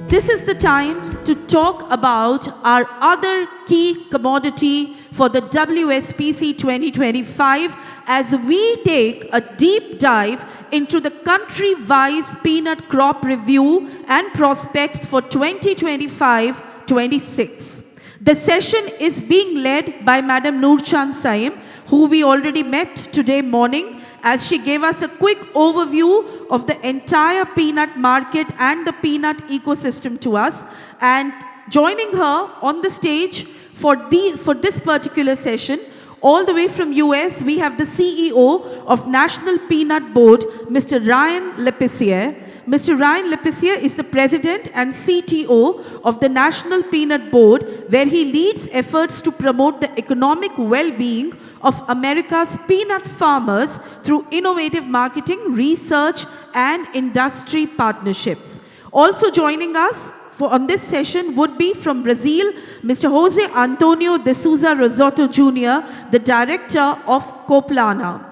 This is the time to talk about our other key commodity for the WSPC 2025 as we take a deep dive into the country-wise peanut crop review and prospects for 2025-26. The session is being led by Madam Nurcan Sayim, who we already met today morning, as she gave us a quick overview of the entire peanut market and the peanut ecosystem to us. And joining her on the stage for this particular session, all the way from US, we have the CEO of National Peanut Board, Mr. Ryan Lepicier. Mr. Ryan Lepicier is the president and CTO of the National Peanut Board, where he leads efforts to promote the economic well-being of America's peanut farmers through innovative marketing, research, and industry partnerships. Also joining us on this session would be from Brazil, Mr. Jose Antonio de Souza Rossato Jr., the director of Coplana.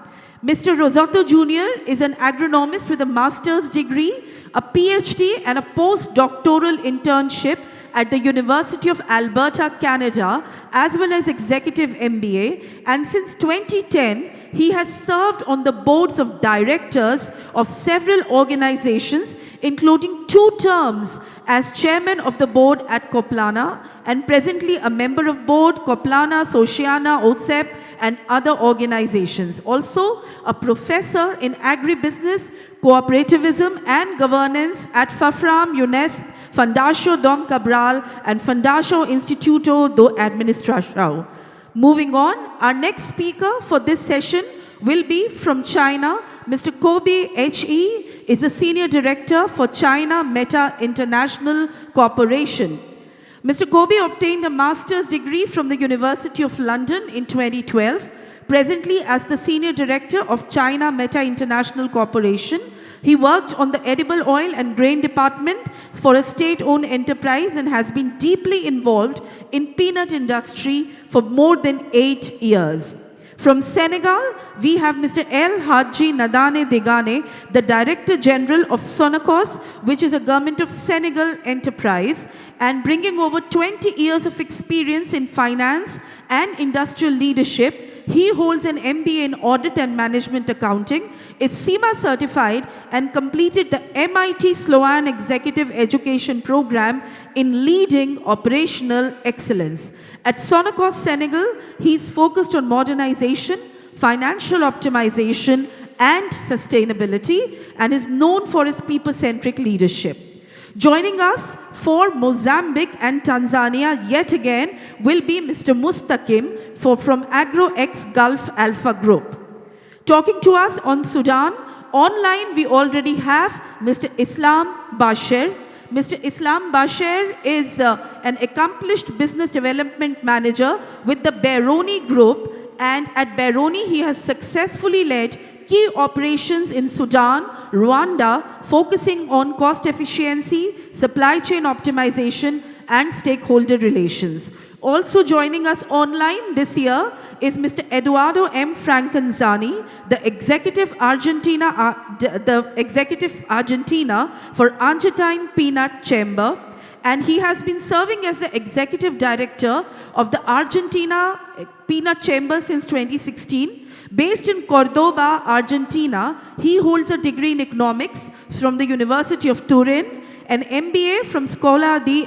Mr. Rossato Jr. is an agronomist with a master's degree, a PhD, and a postdoctoral internship at the University of Alberta, Canada, as well as executive MBA. And since 2010, he has served on the boards of directors of several organizations, including 2 terms as chairman of the board at Coplana, and presently a member of board, Coplana, Sociana, OCEP, and other organizations. Also, a professor in agribusiness, cooperativism, and governance at FAFRAM, UNESCO, Fundació Dom Cabral, and Fundació Instituto do Administração. Moving on, our next speaker for this session will be from China. Mr. Kobe He is the Senior Director for China Metaintl Corporation. Mr. Kobe obtained a master's degree from the University of London in 2012, presently as the Senior Director of China Metaintl Corporation. He worked on the edible oil and grain department for a state-owned enterprise and has been deeply involved in peanut industry for more than 8 years. From Senegal, we have Mr. Hadji Diagne, the Director General of Sonacos, which is a government of Senegal enterprise, and bringing over 20 years of experience in finance and industrial leadership. He holds an MBA in Audit and Management Accounting, is CIMA certified, and completed the MIT Sloan Executive Education Program in Leading Operational Excellence. At Sonacos Senegal, he is focused on modernization, financial optimization, and sustainability, and is known for his people-centric leadership. Joining us for Mozambique and Tanzania yet again will be Mr. Mustakim from AgroX Gulf-Alfa Group. Talking to us on Sudan, online we already have Mr. Islam Baasher. Mr. Islam Baasher is an accomplished business development manager with the Bayrony Group, and at Bayrony he has successfully led key operations in Sudan, Rwanda, focusing on cost efficiency, supply chain optimization, and stakeholder relations. Also joining us online this year is Mr. Edoardo M. Fracanzani, the Executive Argentina for Argentine Peanut Chamber, and he has been serving as the Executive Director of the Argentina Peanut Chamber since 2016. Based in Cordoba, Argentina, he holds a degree in economics from the University of Turin, an MBA from Scuola di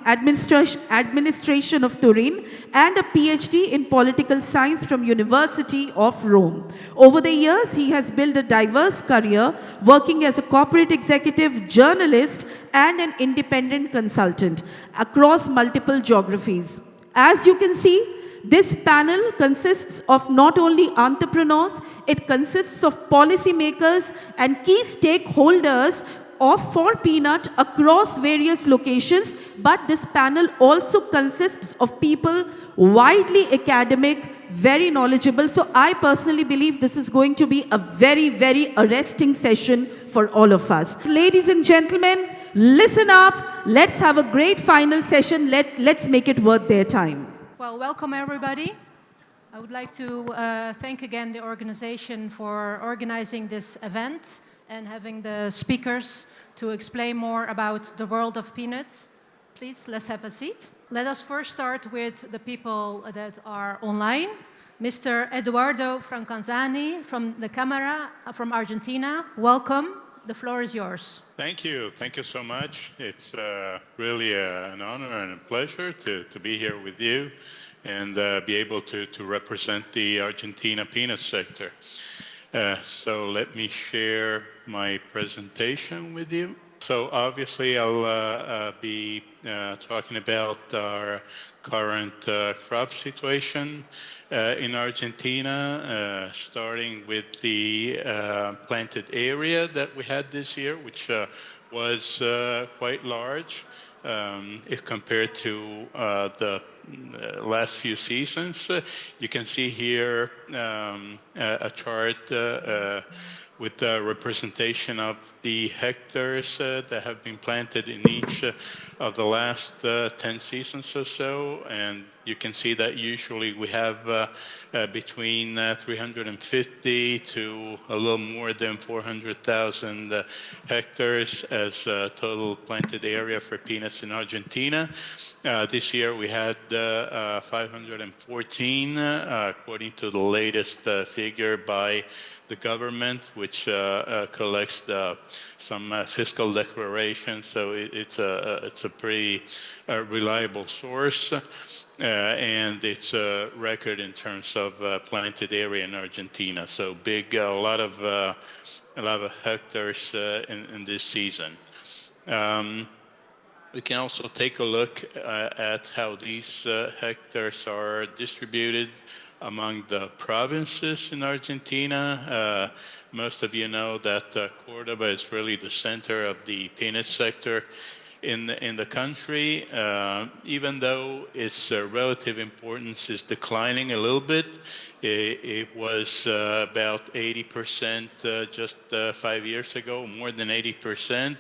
Administration of Turin, and a PhD in political science from University of Rome. Over the years, he has built a diverse career working as a corporate executive, journalist, and an independent consultant across multiple geographies. As you can see, this panel consists of not only entrepreneurs, it consists of policymakers and key stakeholders for peanut across various locations, but this panel also consists of people widely academic, very knowledgeable. So I personally believe this is going to be a very, very arresting session for all of us. Ladies and gentlemen, listen up. Let's have a great final session. Let's make it worth their time. Well, welcome everybody. I would like to thank again the organization for organizing this event and having the speakers to explain more about the world of peanuts. Please, let's have a seat. Let us first start with the people that are online. Mr. Edoardo Fracanzani from the Camera from Argentina. Welcome. The floor is yours. Thank you. Thank you so much. It's really an honor and a pleasure to be here with you and be able to represent the Argentina peanut sector. So let me share my presentation with you. So obviously I'll be talking about our current crop situation in Argentina, starting with the planted area that we had this year, which was quite large if compared to the last few seasons. You can see here a chart with the representation of the hectares that have been planted in each of the last 10 seasons or so. And you can see that usually we have between 350 to a little more than 400,000 hectares as total planted area for peanuts in Argentina. This year we had 514, according to the latest figure by the government, which collects some fiscal declarations. So it's a pretty reliable source. And it's a record in terms of planted area in Argentina. So big, a lot of hectares in this season. We can also take a look at how these hectares are distributed among the provinces in Argentina. Most of you know that Cordoba is really the center of the peanut sector in the country, even though its relative importance is declining a little bit. It was about 80% just 5 years ago, more than 80%,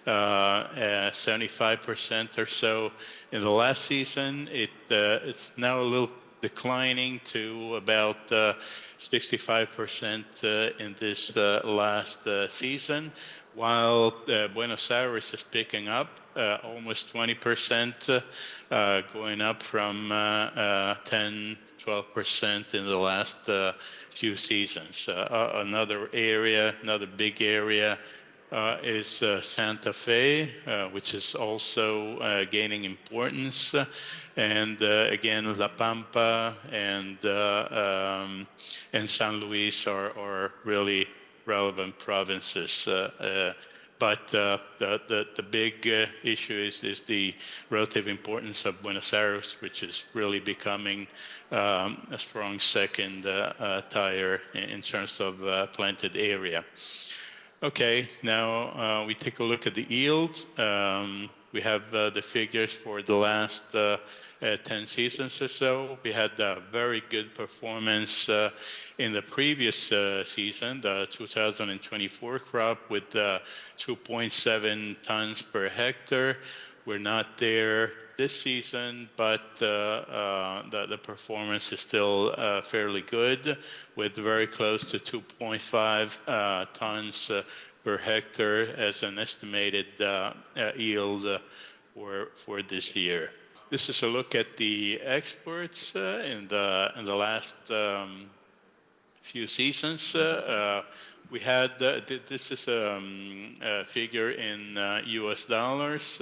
75% or so in the last season. It's now a little declining to about 65% in this last season, while Buenos Aires is picking up almost 20%, going up from 10-12% in the last few seasons. Another big area is Santa Fe, which is also gaining importance. And again, La Pampa and San Luis are really relevant provinces. But the big issue is the relative importance of Buenos Aires, which is really becoming a strong second tier in terms of planted area. Okay, now we take a look at the yield. We have the figures for the last 10 seasons or so. We had a very good performance in the previous season, the 2024 crop, with 2.7 tons per hectare. We're not there this season, but the performance is still fairly good, with very close to 2.5 tons per hectare as an estimated yield for this year. This is a look at the exports in the last few seasons. We had this is a figure in U.S. dollars.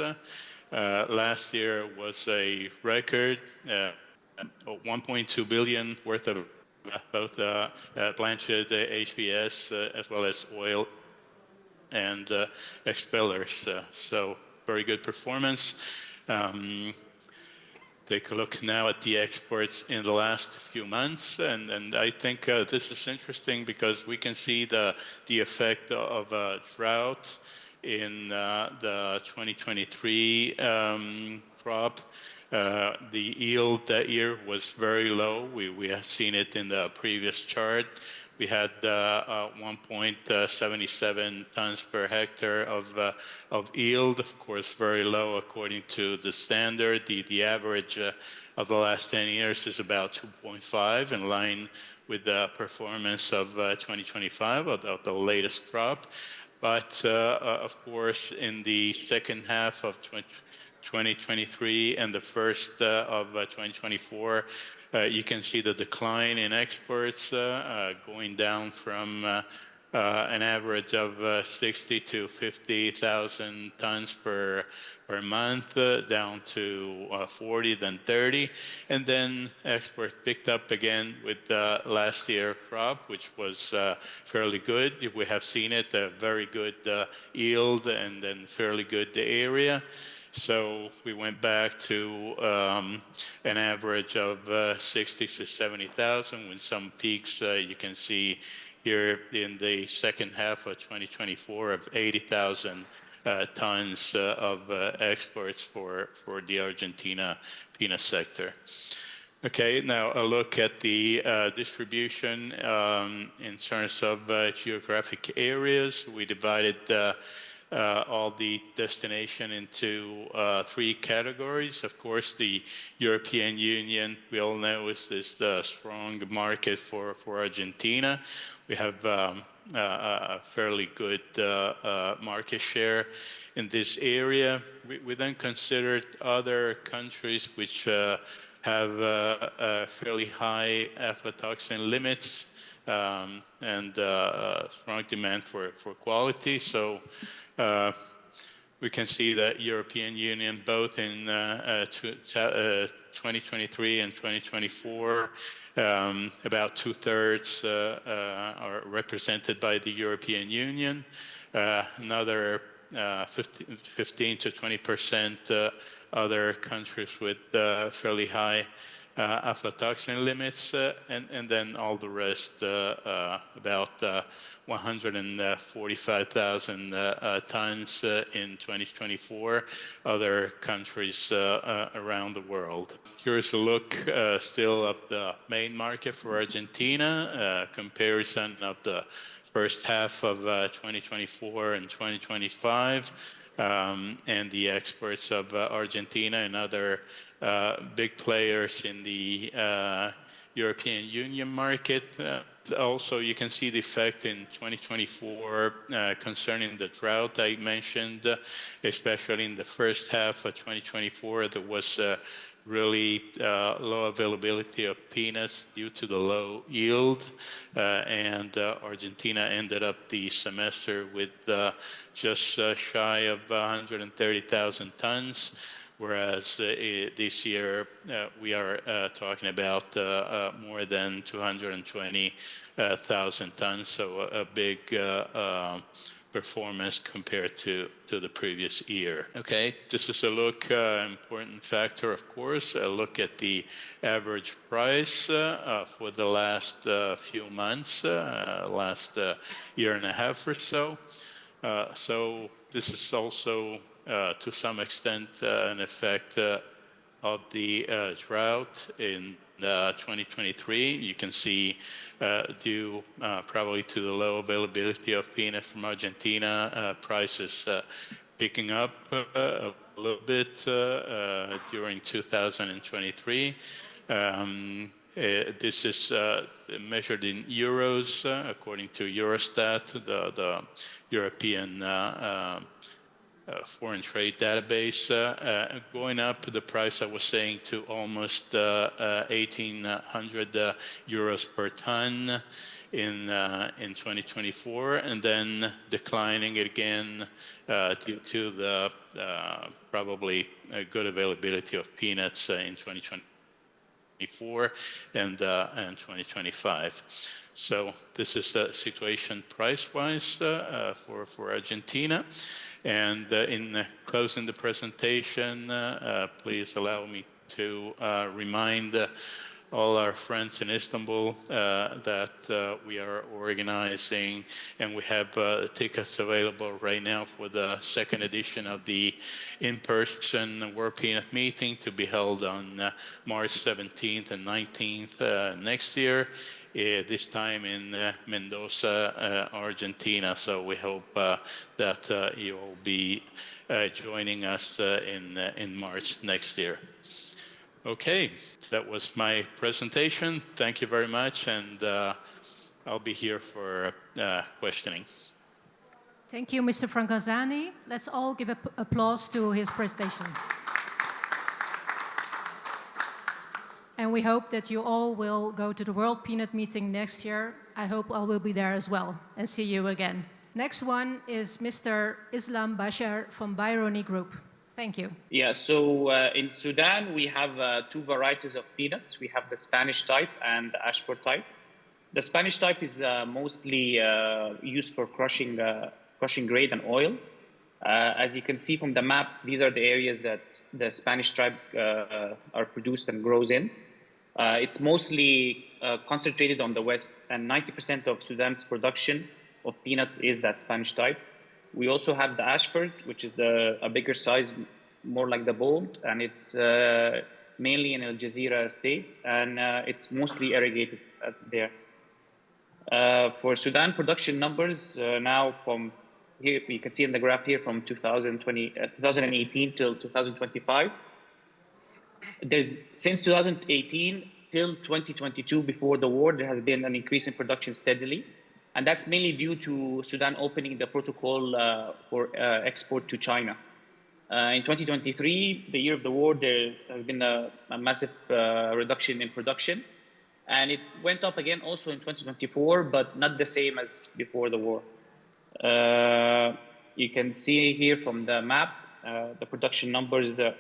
Last year was a record, 1.2 billion worth of both blanched HPS as well as oil and expellers. So very good performance. Take a look now at the exports in the last few months, and I think this is interesting because we can see the effect of a drought in the 2023 crop. The yield that year was very low. We have seen it in the previous chart. We had 1.77 tons per hectare of yield, of course, very low according to the standard. The average of the last 10 years is about 2.5, in line with the performance of 2025, of the latest crop. But of course, in the second half of 2023 and the first of 2024, you can see the decline in exports going down from an average of 60 to 50,000 tons per month, down to 40, then 30. And then exports picked up again with last year crop, which was fairly good. We have seen it, a very good yield and then fairly good area. So we went back to an average of 60 to 70,000 with some peaks you can see here in the second half of 2024 of 80,000 tons of exports for the Argentina peanut sector. Okay, now a look at the distribution in terms of geographic areas. We divided all the destination into three categories. Of course, the European Union, we all know, is this strong market for Argentina. We have a fairly good market share in this area. We then considered other countries which have fairly high aflatoxin limits and strong demand for quality. So we can see that European Union, both in 2023 and 2024, about 2/3 are represented by the European Union. Another 15 to 20% other countries with fairly high aflatoxin limits, and then all the rest, about 145,000 tons in 2024, other countries around the world. Here's a look still of the main market for Argentina, comparison of the first half of 2024 and 2025, and the exports of Argentina and other big players in the European Union market. Also, you can see the effect in 2024 concerning the drought I mentioned, especially in the first half of 2024. There was really low availability of peanuts due to the low yield, and Argentina ended up the semester with just shy of 130,000 tons. Whereas this year we are talking about more than 220,000 tons, so a big performance compared to the previous year. Okay, this is a look, important factor, of course, a look at the average price for the last few months, last year and a half or so. So this is also to some extent an effect of the drought in 2023. You can see due probably to the low availability of peanut from Argentina, prices picking up a little bit during 2023. This is measured in euros according to Eurostat, the European foreign trade database, going up the price I was saying to almost 1,800 euros per ton in 2024, and then declining again due to the probably good availability of peanuts in 2024 and 2025. So this is the situation price-wise for Argentina. And in closing the presentation, please allow me to remind all our friends in Istanbul that we are organizing, and we have tickets available right now for the second edition of the in-person World Peanut Meeting to be held on March 17th and 19th next year. This time in Mendoza, Argentina. So we hope that you will be joining us in March next year. Okay, that was my presentation. Thank you very much, and I'll be here for questioning. Thank you, Mr. Fracanzani. Let's all give applause to his presentation. And we hope that you all will go to the World Peanut Meeting next year. I hope I will be there as well and see you again. Next one is Mr. Islam Baasher from Bayrony Group. Thank you. Yeah, so in Sudan, we have two varieties of peanuts. We have the Spanish type and the Ashford type. The Spanish type is mostly used for crushing grain and oil. As you can see from the map, these are the areas that the Spanish type are produced and grows in. It's mostly concentrated on the west, and 90% of Sudan's production of peanuts is that Spanish type. We also have the Ashford, which is a bigger size, more like the bold, and it's mainly in Al Jazeera state, and it's mostly irrigated there. For Sudan production numbers, now from here, you can see in the graph here from 2018 till 2025. Since 2018 till 2022, before the war, there has been an increase in production steadily. And that's mainly due to Sudan opening the protocol for export to China. In 2023, the year of the war, there has been a massive reduction in production. And it went up again also in 2024, but not the same as before the war. You can see here from the map, the production numbers, the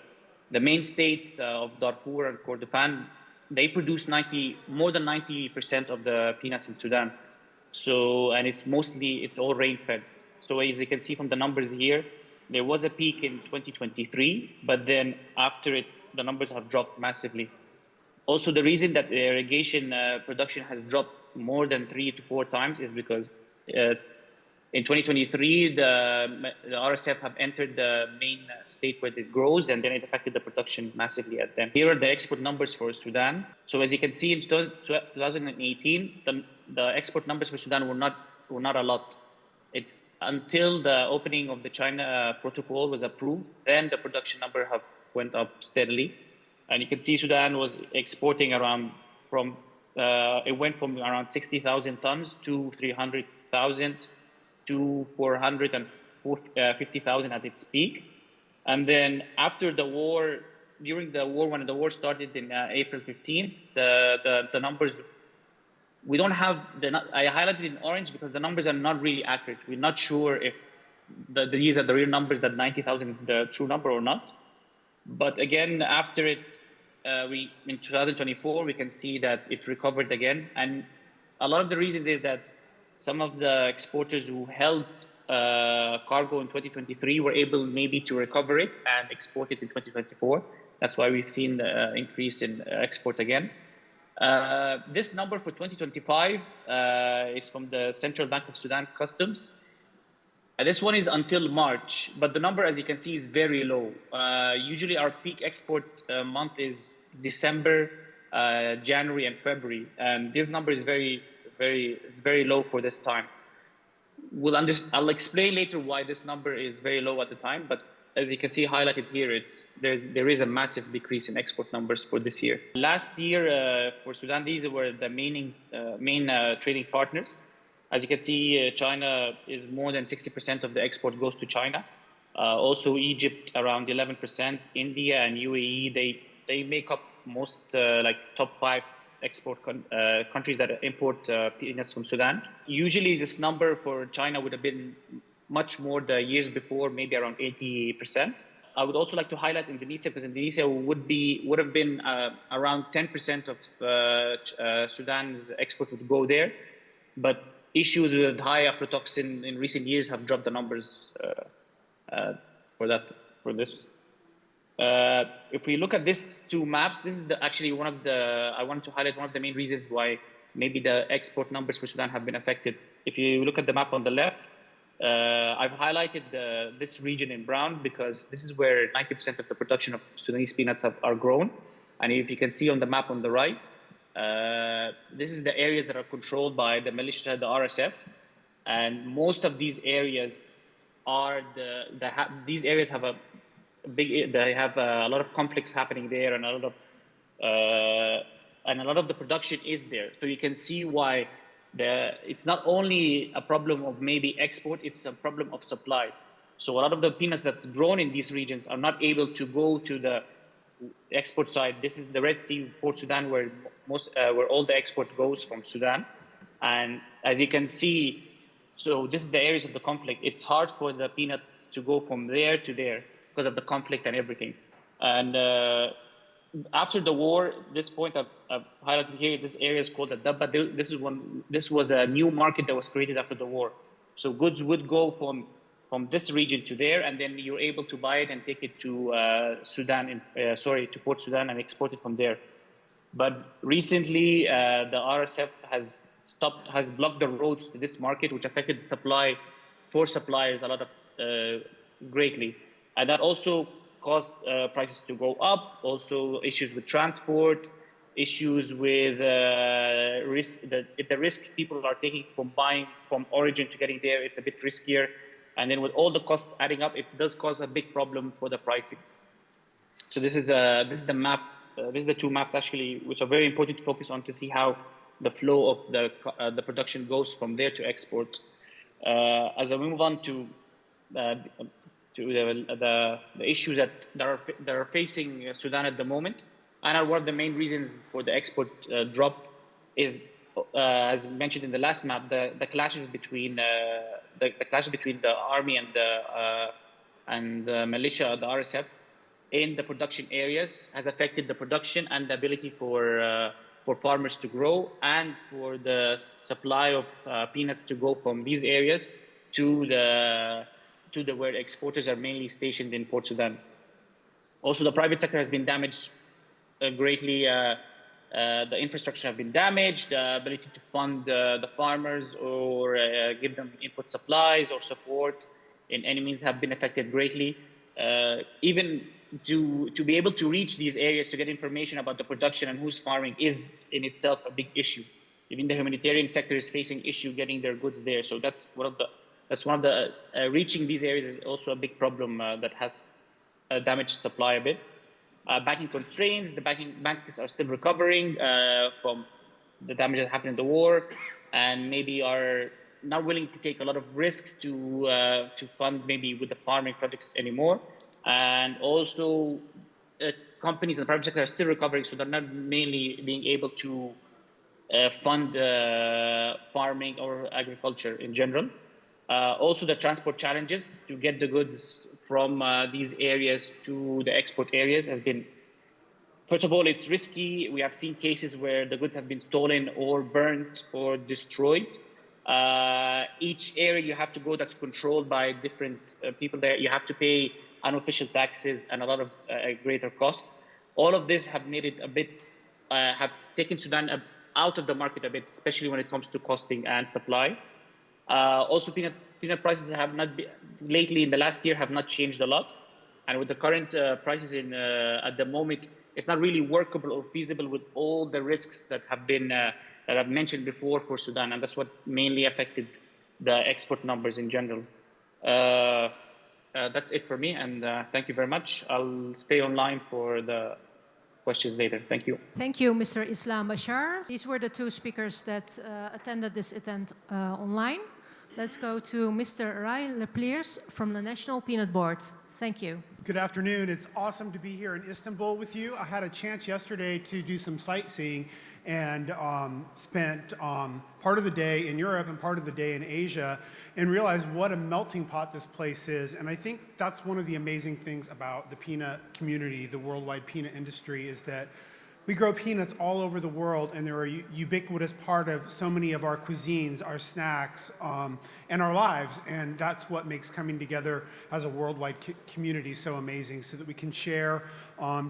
main states of Darfur and Kordofan, they produce more than 90% of the peanuts in Sudan. So, and it's all rain-fed. So as you can see from the numbers here, there was a peak in 2023, but then after it, the numbers have dropped massively. Also, the reason that the irrigation production has dropped more than 3 to 4 times is because in 2023, the RSF have entered the main state where it grows, and then it affected the production massively at them. Here are the export numbers for Sudan. So as you can see, in 2018, the export numbers for Sudan were not a lot. It's until the opening of the China protocol was approved, then the production number went up steadily. And you can see Sudan was exporting it went from around 60,000 tons to 300,000 to 450,000 at its peak. And then after the war, during the war, when the war started in April 15, the numbers, we don't have, I highlighted in orange because the numbers are not really accurate. We're not sure if these are the real numbers, that 90,000 is the true number or not. But again, after it, in 2024, we can see that it recovered again. And a lot of the reasons is that some of the exporters who held cargo in 2023 were able maybe to recover it and export it in 2024. That's why we've seen the increase in export again. This number for 2025 is from the Central Bank of Sudan Customs. This one is until March, but the number, as you can see, is very low. Usually our peak export month is December, January, and February, and this number is very low for this time. I'll explain later why this number is very low at the time, but as you can see highlighted here, there is a massive decrease in export numbers for this year. Last year for Sudan, these were the main trading partners. As you can see, China is more than 60% of the export goes to China. Also Egypt around 11%. India and UAE, they make up most like top 5 export countries that import peanuts from Sudan. Usually this number for China would have been much more the years before, maybe around 80%. I would also like to highlight Indonesia, because Indonesia would have been around 10% of Sudan's export would go there. But issues with high aflatoxin in recent years have dropped the numbers for this. If we look at these two maps, this is actually I wanted to highlight one of the main reasons why maybe the export numbers for Sudan have been affected. If you look at the map on the left, I've highlighted this region in brown because this is where 90% of the production of Sudanese peanuts are grown. And if you can see on the map on the right, this is the areas that are controlled by the militia, the RSF, and most of these areas these areas have a lot of conflicts happening there, and a lot of the production is there. So you can see why it's not only a problem of maybe export, it's a problem of supply. So a lot of the peanuts that's grown in these regions are not able to go to the export side. This is the Red Sea, Port Sudan, where where all the export goes from Sudan. And as you can see, so this is the areas of the conflict. It's hard for the peanuts to go from there to there because of the conflict and everything. And after the war, this point I've highlighted here, this area is called the Dabba. This was a new market that was created after the war. So goods would go from this region to there, and then you're able to buy it and take it to to Port Sudan and export it from there. But recently, the RSF has blocked the roads to this market, which affected the supply for suppliers a lot of greatly, and that also caused prices to go up. Also, issues with transport, issues with risk. The risk people are taking from buying from origin to getting there, it's a bit riskier. And then with all the costs adding up, it does cause a big problem for the pricing. So this is the map. This is the two maps actually, which are very important to focus on to see how the flow of the production goes from there to export. As we move on to the issues that are facing Sudan at the moment, and one of the main reasons for the export drop is, as mentioned in the last map, the clashes between the army and the militia, the RSF, in the production areas has affected the production and the ability for farmers to grow and for the supply of peanuts to go from these areas to the where exporters are mainly stationed in Port Sudan. Also, the private sector has been damaged greatly. The infrastructure has been damaged. The ability to fund the farmers or give them input supplies or support in any means have been affected greatly. Even to be able to reach these areas to get information about the production and who's farming is in itself a big issue. Even the humanitarian sector is facing issue getting their goods there. So that's one of the reaching these areas is also a big problem that has damaged supply a bit. Banking constraints, the banks are still recovering from the damage that happened in the war, and maybe are not willing to take a lot of risks to fund maybe with the farming projects anymore. And also companies in the private sector are still recovering, so they're not mainly being able to fund farming or agriculture in general. Also the transport challenges to get the goods from these areas to the export areas has been, first of all, it's risky. We have seen cases where the goods have been stolen or burnt or destroyed. Each area you have to go that's controlled by different people there. You have to pay unofficial taxes and a lot of greater cost. All of this have made it a bit, have taken Sudan out of the market a bit, especially when it comes to costing and supply. Also, peanut prices have not been, lately in the last year have not changed a lot. And with the current prices at the moment, it's not really workable or feasible with all the risks that have been, that I've mentioned before for Sudan. And that's what mainly affected the export numbers in general. That's it for me, and thank you very much. I'll stay online for the questions later. Thank you. Thank you, Mr. Islam Baasher. These were the two speakers that attended this event online. Let's go to Mr. Lepicier from the National Peanut Board. Thank you. Good afternoon. It's awesome to be here in Istanbul with you. I had a chance yesterday to do some sightseeing and spent part of the day in Europe and part of the day in Asia and realized what a melting pot this place is. And I think that's one of the amazing things about the peanut community, the worldwide peanut industry, is that we grow peanuts all over the world, and they're a ubiquitous part of so many of our cuisines, our snacks, and our lives. And that's what makes coming together as a worldwide community so amazing, so that we can share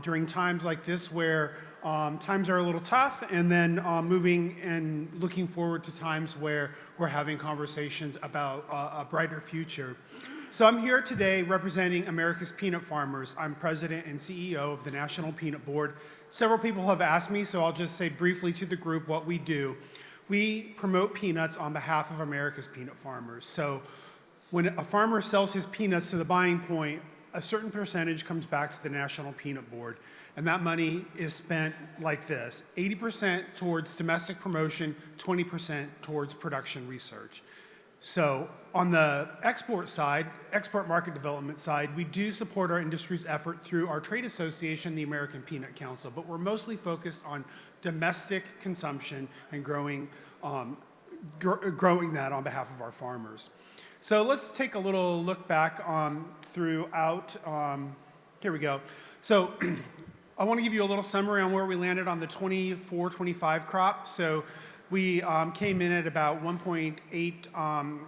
during times like this where times are a little tough, and then moving and looking forward to times where we're having conversations about a brighter future. So I'm here today representing America's peanut farmers. I'm president and CEO of the National Peanut Board. Several people have asked me, so I'll just say briefly to the group what we do. We promote peanuts on behalf of America's peanut farmers. So when a farmer sells his peanuts to the buying point, a certain percentage comes back to the National Peanut Board, and that money is spent like this: 80% towards domestic promotion, 20% towards production research. So on the export side, export market development side, we do support our industry's effort through our trade association, the American Peanut Council, but we're mostly focused on domestic consumption and growing that on behalf of our farmers. So let's take a little look back throughout, here we go. So I want to give you a little summary on where we landed on the 24-25 crop. So we came in at about 1.8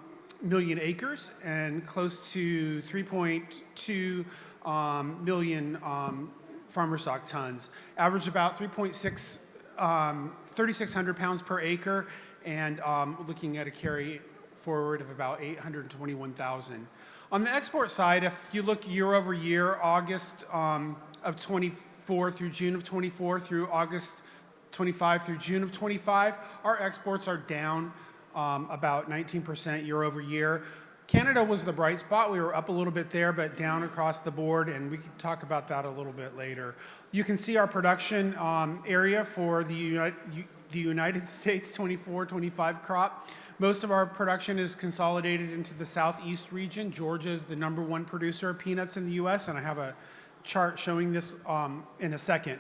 million acres and close to 3.2 million farmer stock tons. Averaged about 3,600 pounds per acre, and looking at a carry forward of about 821,000. On the export side, if you look year over year, August of 24 through June of 24 through August 25 through June of 25, our exports are down about 19% year over year. Canada was the bright spot. We were up a little bit there, but down across the board, and we can talk about that a little bit later. You can see our production area for the United States 24-25 crop. Most of our production is consolidated into the southeast region. Georgia is the #1 producer of peanuts in the U.S., and I have a chart showing this in a second.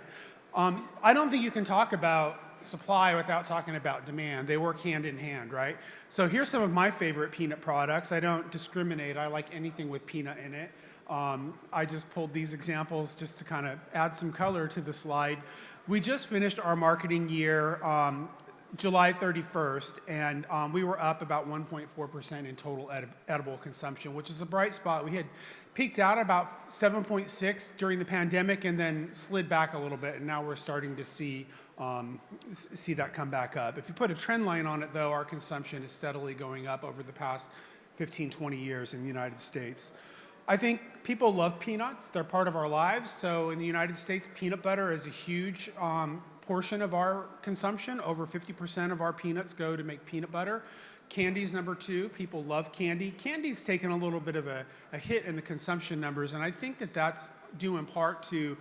I don't think you can talk about supply without talking about demand. They work hand in hand, right? So here's some of my favorite peanut products. I don't discriminate. I like anything with peanut in it. I just pulled these examples just to kind of add some color to the slide. We just finished our marketing year July 31st, and we were up about 1.4% in total edible consumption, which is a bright spot. We had peaked out about 7.6 during the pandemic and then slid back a little bit, and now we're starting to see that come back up. If you put a trend line on it, though, our consumption is steadily going up over the past 15, 20 years in the United States. I think people love peanuts. They're part of our lives. So in the United States, peanut butter is a huge portion of our consumption. Over 50% of our peanuts go to make peanut butter. Candy's #2. People love candy. Candy's taken a little bit of a hit in the consumption numbers, and I think that that's due in part to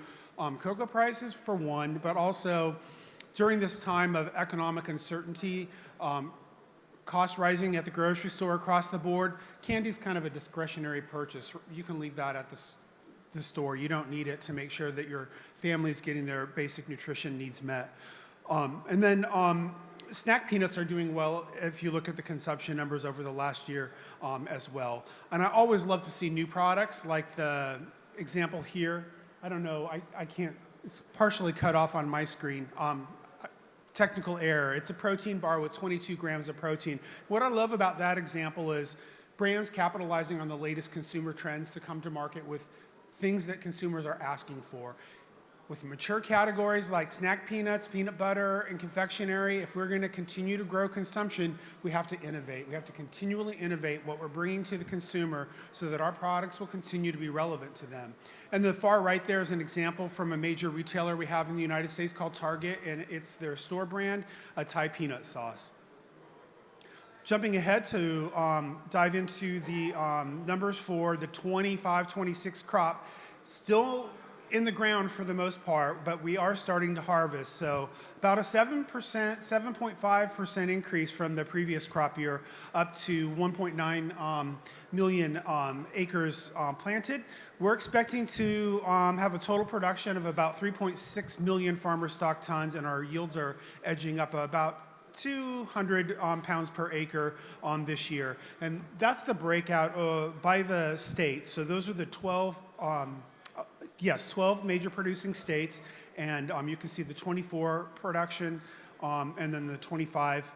cocoa prices, for one, but also during this time of economic uncertainty, cost rising at the grocery store across the board, candy's kind of a discretionary purchase. You can leave that at the store. You don't need it to make sure that your family's getting their basic nutrition needs met. And then snack peanuts are doing well if you look at the consumption numbers over the last year as well. And I always love to see new products like the example here. I don't know, I can't, it's partially cut off on my screen. Technical error. It's a protein bar with 22 grams of protein. What I love about that example is brands capitalizing on the latest consumer trends to come to market with things that consumers are asking for. With mature categories like snack peanuts, peanut butter, and confectionery, if we're going to continue to grow consumption, we have to innovate. We have to continually innovate what we're bringing to the consumer so that our products will continue to be relevant to them. And the far right there is an example from a major retailer we have in the United States called Target, and it's their store brand, a Thai peanut sauce. Jumping ahead to dive into the numbers for the 25-26 crop, still in the ground for the most part, but we are starting to harvest. So about a 7.5% increase from the previous crop year, up to 1.9 million acres planted. We're expecting to have a total production of about 3.6 million farmer stock tons, and our yields are edging up about 200 pounds per acre this year. And that's the breakout by the state. So those are the 12 major producing states, and you can see the 24 production and then the 25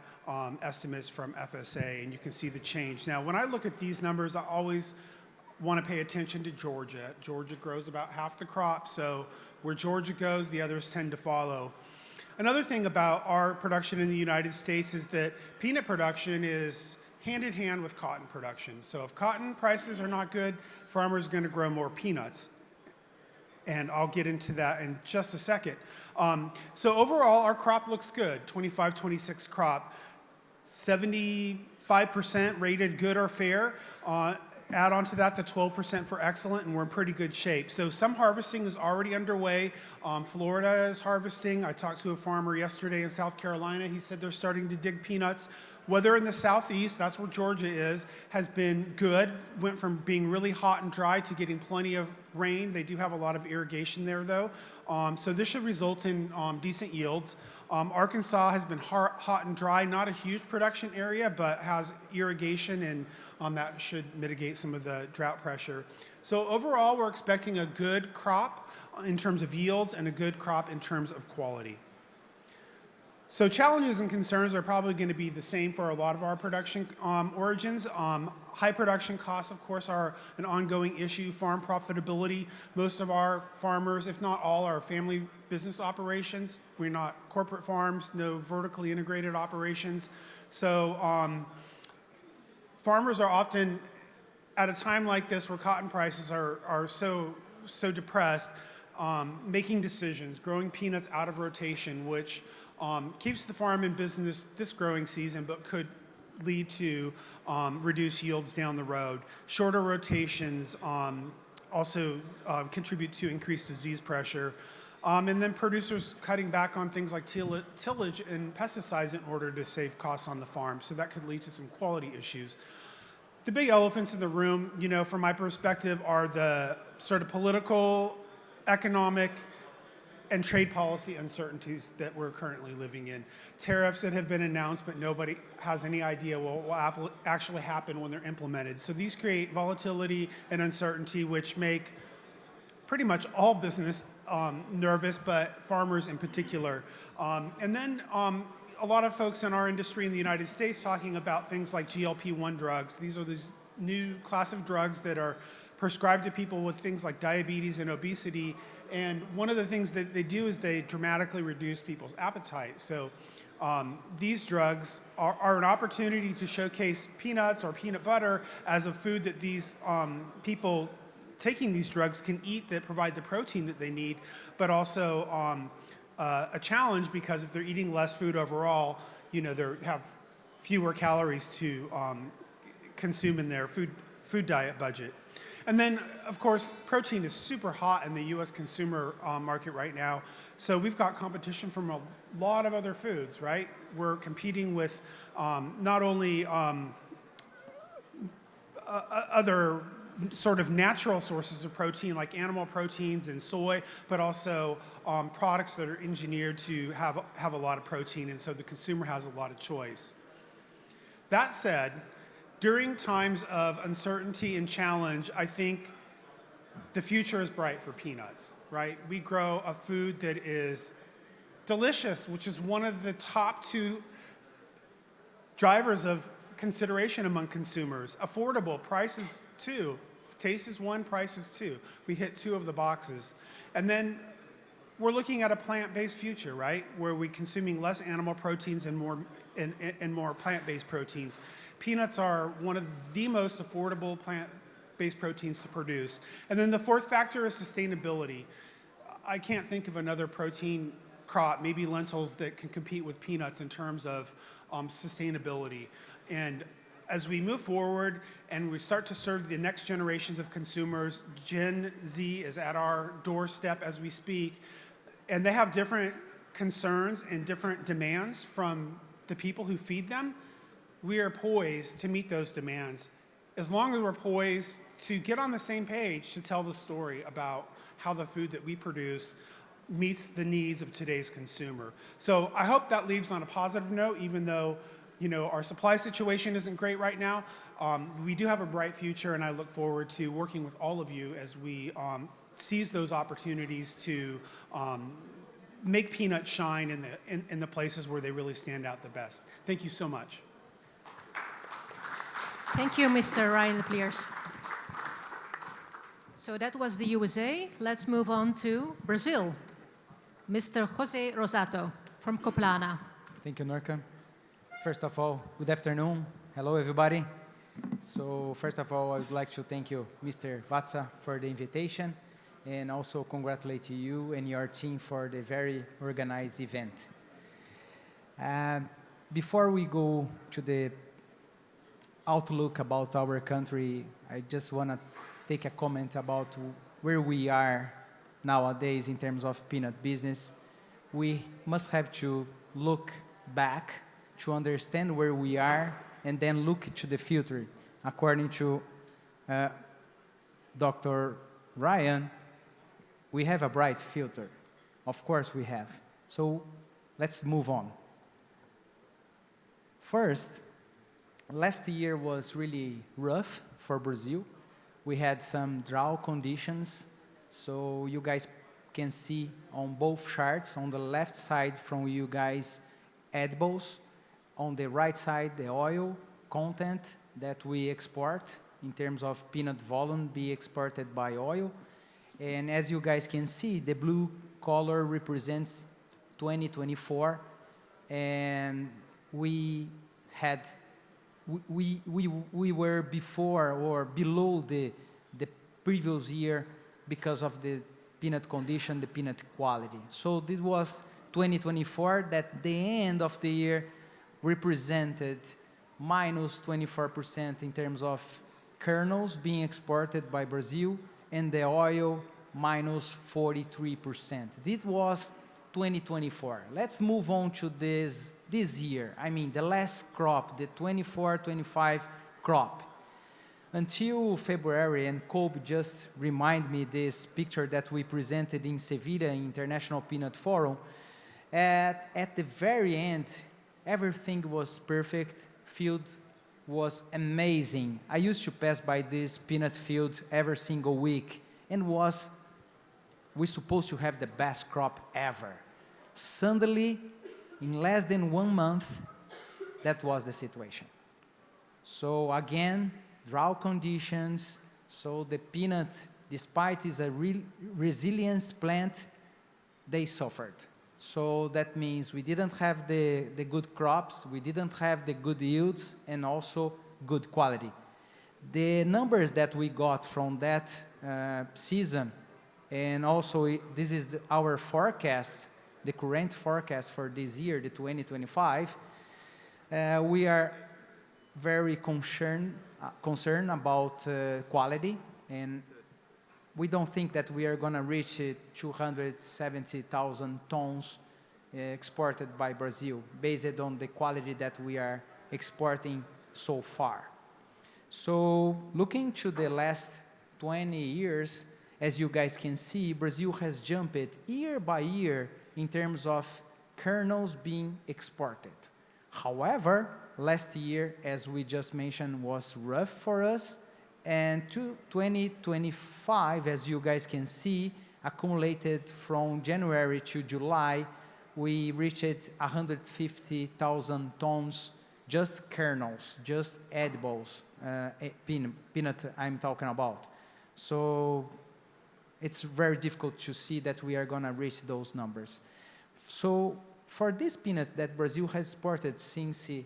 estimates from FSA, and you can see the change. Now, when I look at these numbers, I always want to pay attention to Georgia. Georgia grows about half the crop, so where Georgia goes, the others tend to follow. Another thing about our production in the United States is that peanut production is hand in hand with cotton production. So if cotton prices are not good, farmers are going to grow more peanuts. And I'll get into that in just a second. So overall, our crop looks good. 25-26 crop, 75% rated good or fair. add on to that the 12% for excellent, and we're in pretty good shape. So some harvesting is already underway. Florida is harvesting. I talked to a farmer yesterday in South Carolina. He said they're starting to dig peanuts. Weather in the southeast, that's where Georgia is, has been good. Went from being really hot and dry to getting plenty of rain. They do have a lot of irrigation there, though. So this should result in decent yields. Arkansas has been hot and dry, not a huge production area, but has irrigation, and that should mitigate some of the drought pressure. So overall, we're expecting a good crop in terms of yields and a good crop in terms of quality. So challenges and concerns are probably going to be the same for a lot of our production origins. High production costs, of course, are an ongoing issue. Farm profitability. Most of our farmers, if not all, are family business operations. We're not corporate farms, no vertically integrated operations. So farmers are often, at a time like this where cotton prices are so depressed, making decisions, growing peanuts out of rotation, which keeps the farm in business this growing season, but could lead to reduced yields down the road. Shorter rotations also contribute to increased disease pressure. And then producers cutting back on things like tillage and pesticides in order to save costs on the farm. So that could lead to some quality issues. The big elephants in the room, from my perspective, are the sort of political, economic, and trade policy uncertainties that we're currently living in. Tariffs that have been announced, but nobody has any idea what will actually happen when they're implemented. So these create volatility and uncertainty, which make pretty much all business nervous, but farmers in particular. And then a lot of folks in our industry in the United States talking about things like GLP-1 drugs. These are these new class of drugs that are prescribed to people with things like diabetes and obesity. And one of the things that they do is they dramatically reduce people's appetite. So these drugs are an opportunity to showcase peanuts or peanut butter as a food that these people taking these drugs can eat that provide the protein that they need, but also a challenge because if they're eating less food overall, they have fewer calories to consume in their food diet budget. And then, of course, protein is super hot in the U.S. consumer market right now. So we've got competition from a lot of other foods, right? We're competing with not only other sort of natural sources of protein like animal proteins and soy, but also products that are engineered to have a lot of protein, and so the consumer has a lot of choice. That said, during times of uncertainty and challenge, I think the future is bright for peanuts, right? We grow a food that is delicious, which is one of the top two drivers of consideration among consumers. Affordable, prices too. Taste is one, price is two. We hit two of the boxes. And then we're looking at a plant-based future, right? Where we're consuming less animal proteins and more plant-based proteins. Peanuts are one of the most affordable plant-based proteins to produce. And then the fourth factor is sustainability. I can't think of another protein crop, maybe lentils, that can compete with peanuts in terms of sustainability. And as we move forward and we start to serve the next generations of consumers, Gen Z is at our doorstep as we speak, and they have different concerns and different demands from the people who feed them. We are poised to meet those demands as long as we're poised to get on the same page to tell the story about how the food that we produce meets the needs of today's consumer. So I hope that leaves on a positive note, even though our supply situation isn't great right now. We do have a bright future, and I look forward to working with all of you as we seize those opportunities to make peanuts shine in the places where they really stand out the best. Thank you so much. Thank you, Mr. Ryan Lepicier. So that was the USA. Let's move on to Brazil. Mr. Jose Rossato from Coplana. Thank you, Nurcan. First of all, good afternoon. Hello, everybody. So first of all, I would like to thank you, Mr. Vatsa, for the invitation, and also congratulate you and your team for the very organized event. Before we go to the outlook about our country, I just want to take a comment about where we are nowadays in terms of peanut business. We must have to look back to understand where we are and then look to the future. According to Dr. Ryan, we have a bright future. Of course we have. So let's move on. First, last year was really rough for Brazil. We had some drought conditions. So you guys can see on both charts, on the left side from you guys, edibles, on the right side, the oil content that we export in terms of peanut volume be exported by oil. And as you guys can see, the blue color represents 2024, and we were before or below the previous year because of the peanut condition, the peanut quality. So this was 2024, that the end of the year represented minus 24% in terms of kernels being exported by Brazil, and the oil minus 43%. This was 2024. Let's move on to this year. I mean, the last crop, the 24-25 crop. Until February, and Kobe just reminded me this picture that we presented in Sevilla International Peanut Forum. At the very end, everything was perfect. Field was amazing. I used to pass by this peanut field every single week, and we're supposed to have the best crop ever. Suddenly, in less than 1 month, that was the situation. So again, drought conditions. So the peanut, despite it's a resilience plant, they suffered. So that means we didn't have the good crops, we didn't have the good yields, and also good quality. The numbers that we got from that season, and also this is our forecast, the current forecast for this year, the 2025, we are very concerned about quality, and we don't think that we are going to reach 270,000 tons exported by Brazil, based on the quality that we are exporting so far. So looking to the last 20 years, as you guys can see, Brazil has jumped year by year in terms of kernels being exported. However, last year, as we just mentioned, was rough for us. And to 2025, as you guys can see, accumulated from January to July, we reached 150,000 tons, just kernels, just edibles, peanut I'm talking about. So it's very difficult to see that we are going to reach those numbers. So for this peanut that Brazil has exported since the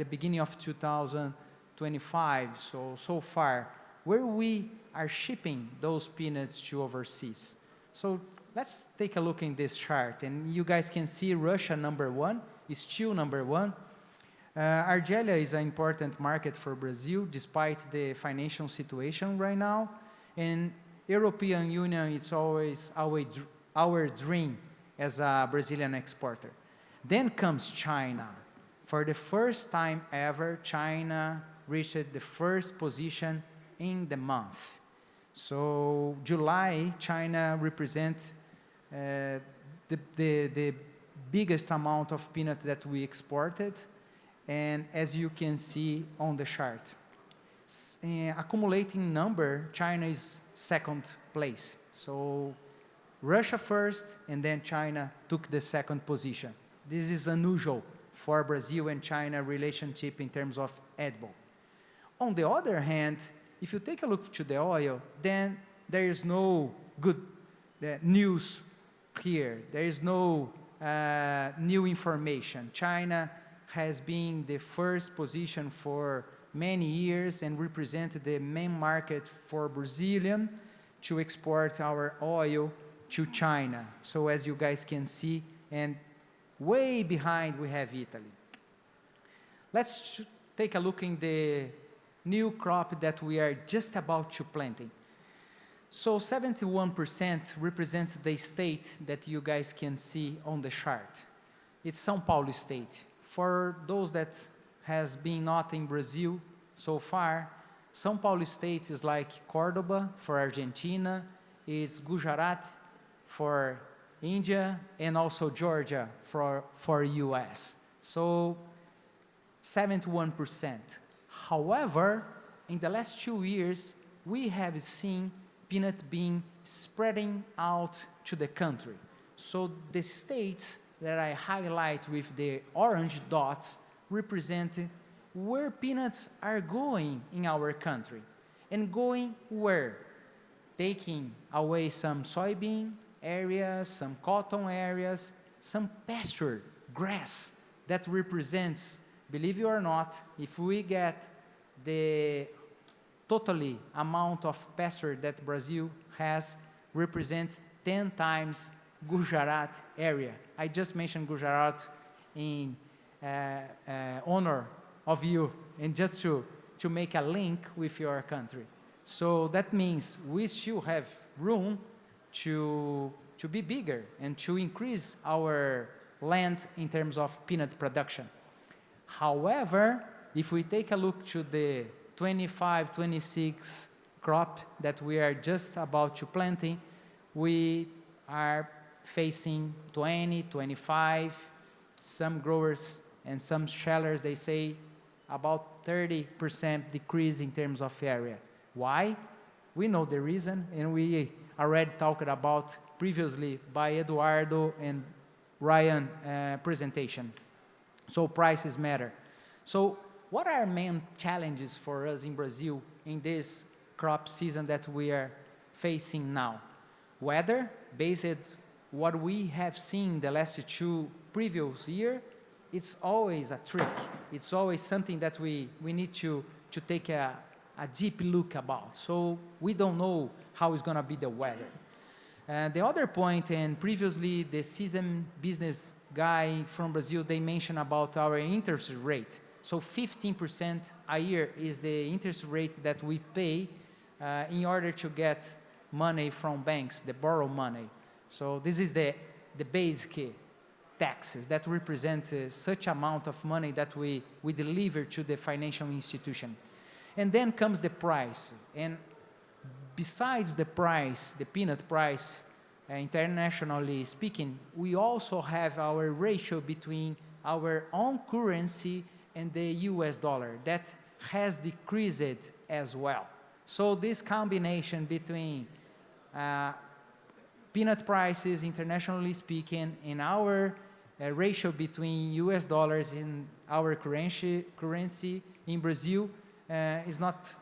beginning of 2025, so far, where we are shipping those peanuts to overseas. So let's take a look in this chart, and you guys can see Russia #1 is still #1. Argelia is an important market for Brazil despite the financial situation right now, and European Union is always our dream as a Brazilian exporter. Then comes China. For the first time ever, China reached the first position in the month. So July, China represents the biggest amount of peanut that we exported, and as you can see on the chart, accumulating number, China is second place. So Russia first, and then China took the second position. This is unusual for Brazil and China relationship in terms of edible. On the other hand, if you take a look to the oil, then there is no good news here. There is no new information. China has been the first position for many years and represented the main market for Brazilian to export our oil to China. So as you guys can see, and way behind we have Italy. Let's take a look in the new crop that we are just about to planting. So 71% represents the state that you guys can see on the chart. It's São Paulo state. For those that has been not in Brazil so far, São Paulo state is like Cordoba for Argentina, it's Gujarat for India, and also Georgia for US. So 71%. However, in the last 2 years, we have seen peanut being spreading out to the country. So the states that I highlight with the orange dots represent where peanuts are going in our country. And going where? Taking away some soybean areas, some cotton areas, some pasture, grass that represents, believe it or not, if we get the totally amount of pasture that Brazil has, represents 10 times Gujarat area. I just mentioned Gujarat in honor of you and just to make a link with your country. So that means we still have room to be bigger and to increase our land in terms of peanut production. However, if we take a look to the 25-26 crop that we are just about to planting, we are facing 20, 25, some growers and some shellers, they say about 30% decrease in terms of area. Why? We know the reason, and we already talked about previously by Edoardo and Ryan presentation. So prices matter. So what are main challenges for us in Brazil in this crop season that we are facing now? Weather, based what we have seen the last 2 previous year, it's always a trick. It's always something that we need to take a deep look about. So we don't know how it's going to be the weather. The other point, and previously the Sesame business guy from Brazil, they mentioned about our interest rate. So 15% a year is the interest rate that we pay in order to get money from banks, the borrow money. So this is the basic taxes that represent such amount of money that we deliver to the financial institution. And then comes the price. And besides the price, the peanut price, internationally speaking, we also have our ratio between our own currency and the US dollar that has decreased as well. So this combination between peanut prices, internationally speaking, and our ratio between US dollars and our currency in Brazil is not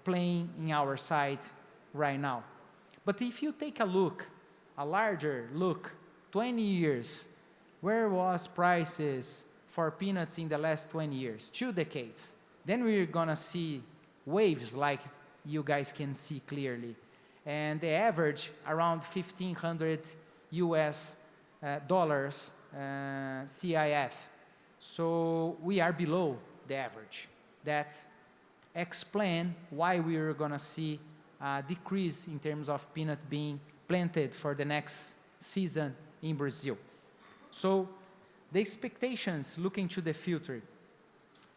playing in our side right now. But if you take a larger look, 20 years, where was prices for peanuts in the last 20 years? 2 decades. Then we're gonna see waves like you guys can see clearly. And the average around 1,500 US dollars CIF. So we are below the average. That explain why we are gonna see a decrease in terms of peanut being planted for the next season in Brazil. So the expectations looking to the future.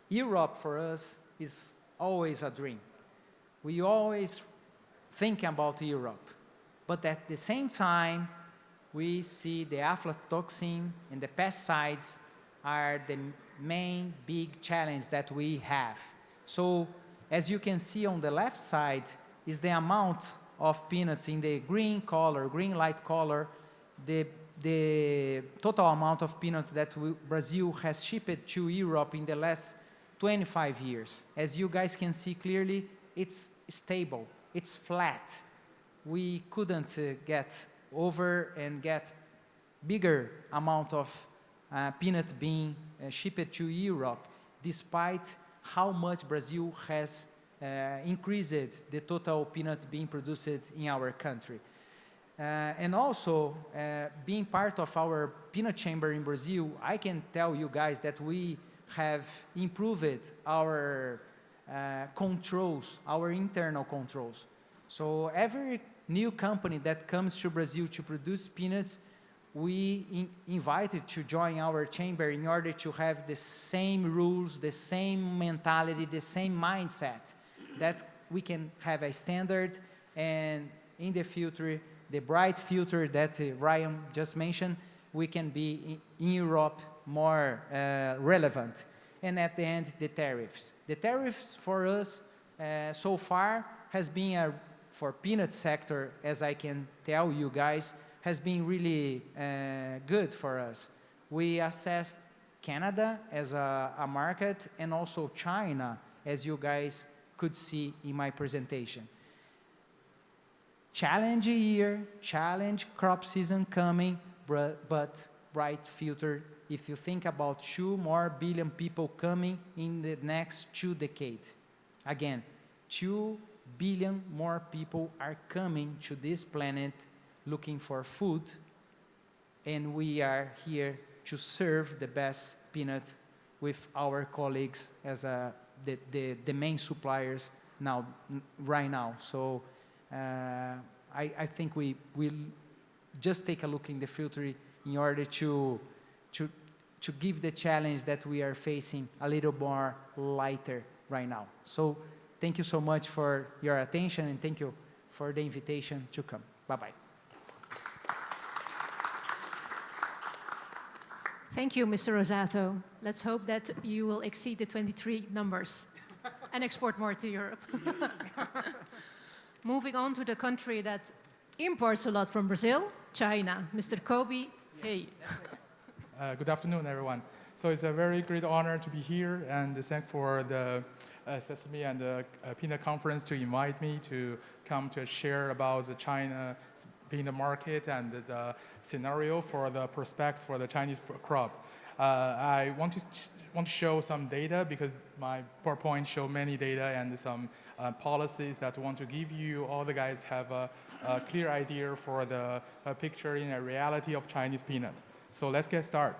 Europe for us is always a dream. We always think about Europe, but at the same time, we see the aflatoxin and the pesticides are the main big challenge that we have. So as you can see on the left side is the amount of peanuts in the green color, green light color, the total amount of peanuts that Brazil has shipped to Europe in the last 25 years. As you guys can see clearly, it's stable, it's flat. We couldn't get over and get bigger amount of peanut being shipped to Europe, despite how much Brazil has increased the total peanut being produced in our country. And also, being part of our peanut chamber in Brazil, I can tell you guys that we have improved our controls, our internal controls. So every new company that comes to Brazil to produce peanuts, we invited to join our chamber in order to have the same rules, the same mentality, the same mindset, that we can have a standard, and in the future, the bright future that Ryan just mentioned, we can be in Europe more relevant. And at the end, the tariffs. The tariffs for us so far has been, for peanut sector, as I can tell you guys, has been really good for us. We assessed Canada as a market, and also China, as you guys could see in my presentation. Challenge year, challenge crop season coming, but bright future. If you think about 2 more billion people coming in the next 2 decades. Again, 2 billion more people are coming to this planet looking for food, and we are here to serve the best peanut with our colleagues as the main suppliers right now. So I think we will just take a look in the future in order to give the challenge that we are facing a little more lighter right now. So thank you so much for your attention, and thank you for the invitation to come. Bye-bye. Thank you, Mr. Rossato. Let's hope that you will exceed the 23 numbers and export more to Europe. Moving on to the country that imports a lot from Brazil, China. Mr. Kobe, hey. Good afternoon, everyone. So it's a very great honor to be here, and thank for the Sesame and the Peanut Conference to invite me to come to share about the China peanut market and the scenario for the prospects for the Chinese crop. I want to show some data, because my PowerPoint show many data and some policies that I want to give you. All the guys have a clear idea for the picture in a reality of Chinese peanut. So let's get started.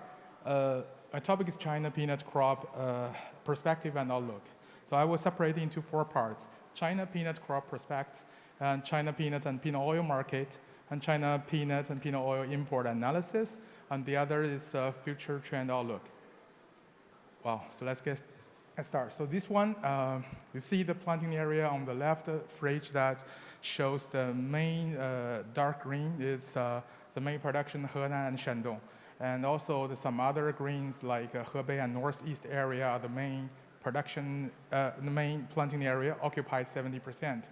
My topic is China peanut crop perspective and outlook. So I will separate into 4 parts: China peanut crop prospects, and China peanuts and peanut oil market, and China peanuts and peanut oil import analysis, and the other is future trend outlook. Wow, so let's get started. So this one, you see the planting area on the left fridge that shows the main dark green is the main production Henan and Shandong. And also some other greens like Hebei and northeast area are the main production, the main planting area, occupied 70%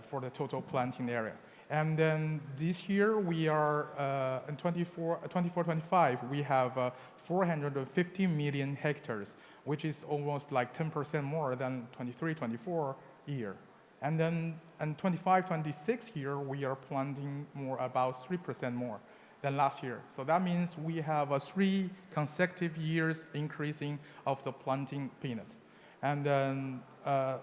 for the total planting area. And then this year we are in 24-25, we have 450 million hectares, which is almost like 10% more than 23-24 year. And then in 25-26 year, we are planting more, about 3% more than last year. So that means we have 3 consecutive years increasing of the planting peanuts. And then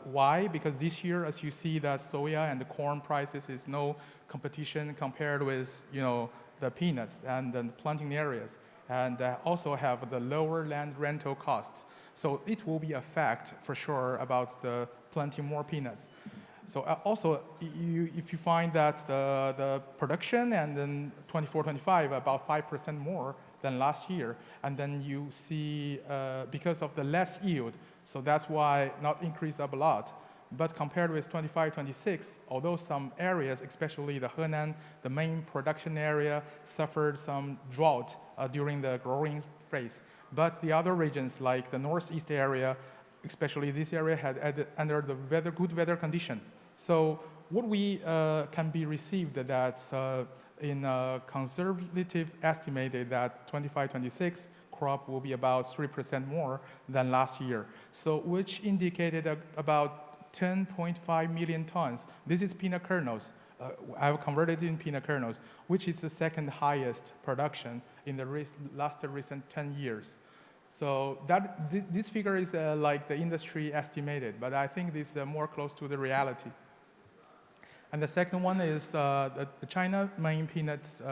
why? Because this year, as you see, that soya and the corn prices is no competition compared with the peanuts and the planting areas, and also have the lower land rental costs. So it will be a fact for sure about the planting more peanuts. So also, if you find that the production and then 24-25 about 5% more than last year, and then you see because of the less yield, so that's why not increase up a lot. But compared with 25-26, although some areas, especially the Henan, the main production area, suffered some drought during the growing phase. But the other regions, like the northeast area, especially this area, had under the good weather condition. So what we can be received that in a conservative estimated that 25-26 crop will be about 3% more than last year. So which indicated about 10.5 million tons. This is peanut kernels. I've converted in peanut kernels, which is the second highest production in the last recent 10 years. So this figure is like the industry estimated, but I think this is more close to the reality. And the second one is the China main peanuts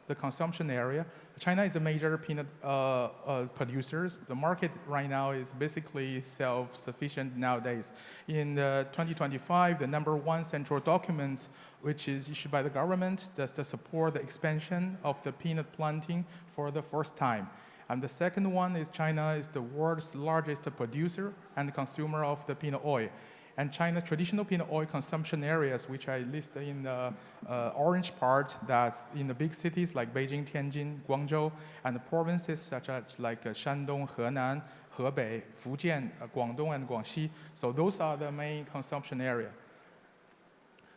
the consumption area. China is a major peanut producer. The market right now is basically self-sufficient nowadays. In 2025, the #1 central document, which is issued by the government, does to support the expansion of the peanut planting for the first time. And the second one is China is the world's largest producer and consumer of the peanut oil. And China's traditional peanut oil consumption areas, which I listed in the orange part, that's in the big cities like Beijing, Tianjin, Guangzhou, and the provinces such as like Shandong, Henan, Hebei, Fujian, Guangdong, and Guangxi. So those are the main consumption area.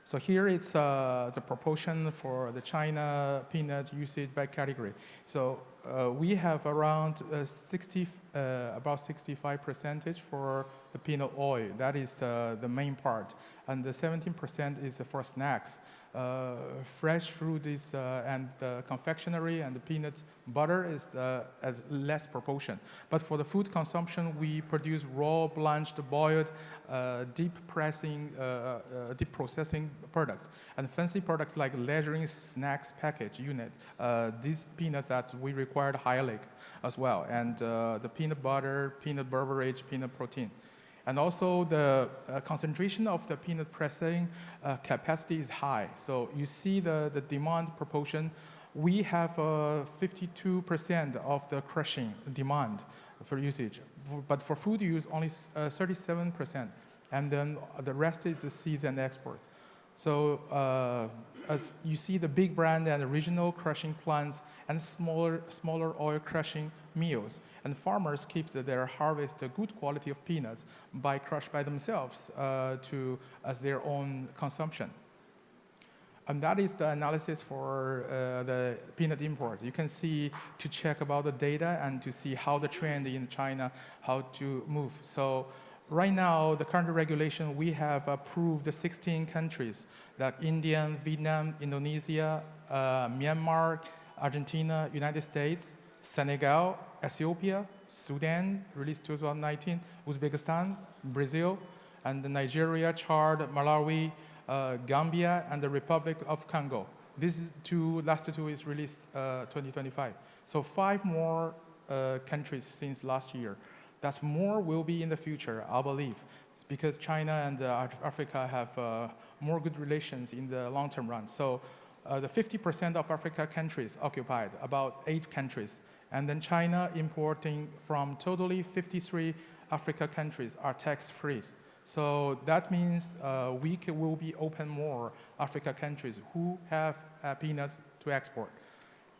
So here it's the proportion for the China peanut usage by category. So we have around about 65% for the peanut oil. That is the main part. And the 17% is for snacks. Fresh fruit is, and the confectionery and the peanut butter is as less proportion. But for the food consumption, we produce raw, blanched, boiled, deep processing products. And fancy products like layering snacks package unit. These peanuts that we required hyallic as well. And the peanut butter, peanut beverage, peanut protein. And also the concentration of the peanut pressing capacity is high. So you see the demand proportion. We have 52% of the crushing demand for usage. But for food use, only 37%. And then the rest is the seeds and exports. So as you see the big brand and the regional crushing plants and smaller oil crushing mills. And farmers keep their harvest good quality of peanuts by crush by themselves as their own consumption. And that is the analysis for the peanut import. You can see to check about the data and to see how the trend in China, how to move. So right now, the current regulation, we have approved 16 countries, like India, Vietnam, Indonesia, Myanmar, Argentina, United States, Senegal, Ethiopia, Sudan, released 2019, Uzbekistan, Brazil, and Nigeria, Chad, Malawi, Gambia, and the Republic of Congo. These last two is released 2025. So 5 more countries since last year. That's more will be in the future, I believe, because China and Africa have more good relations in the long-term run. So the 50% of Africa countries occupied, about 8 countries. And then China importing from totally 53 Africa countries are tax-free. So that means we will be open more Africa countries who have peanuts to export.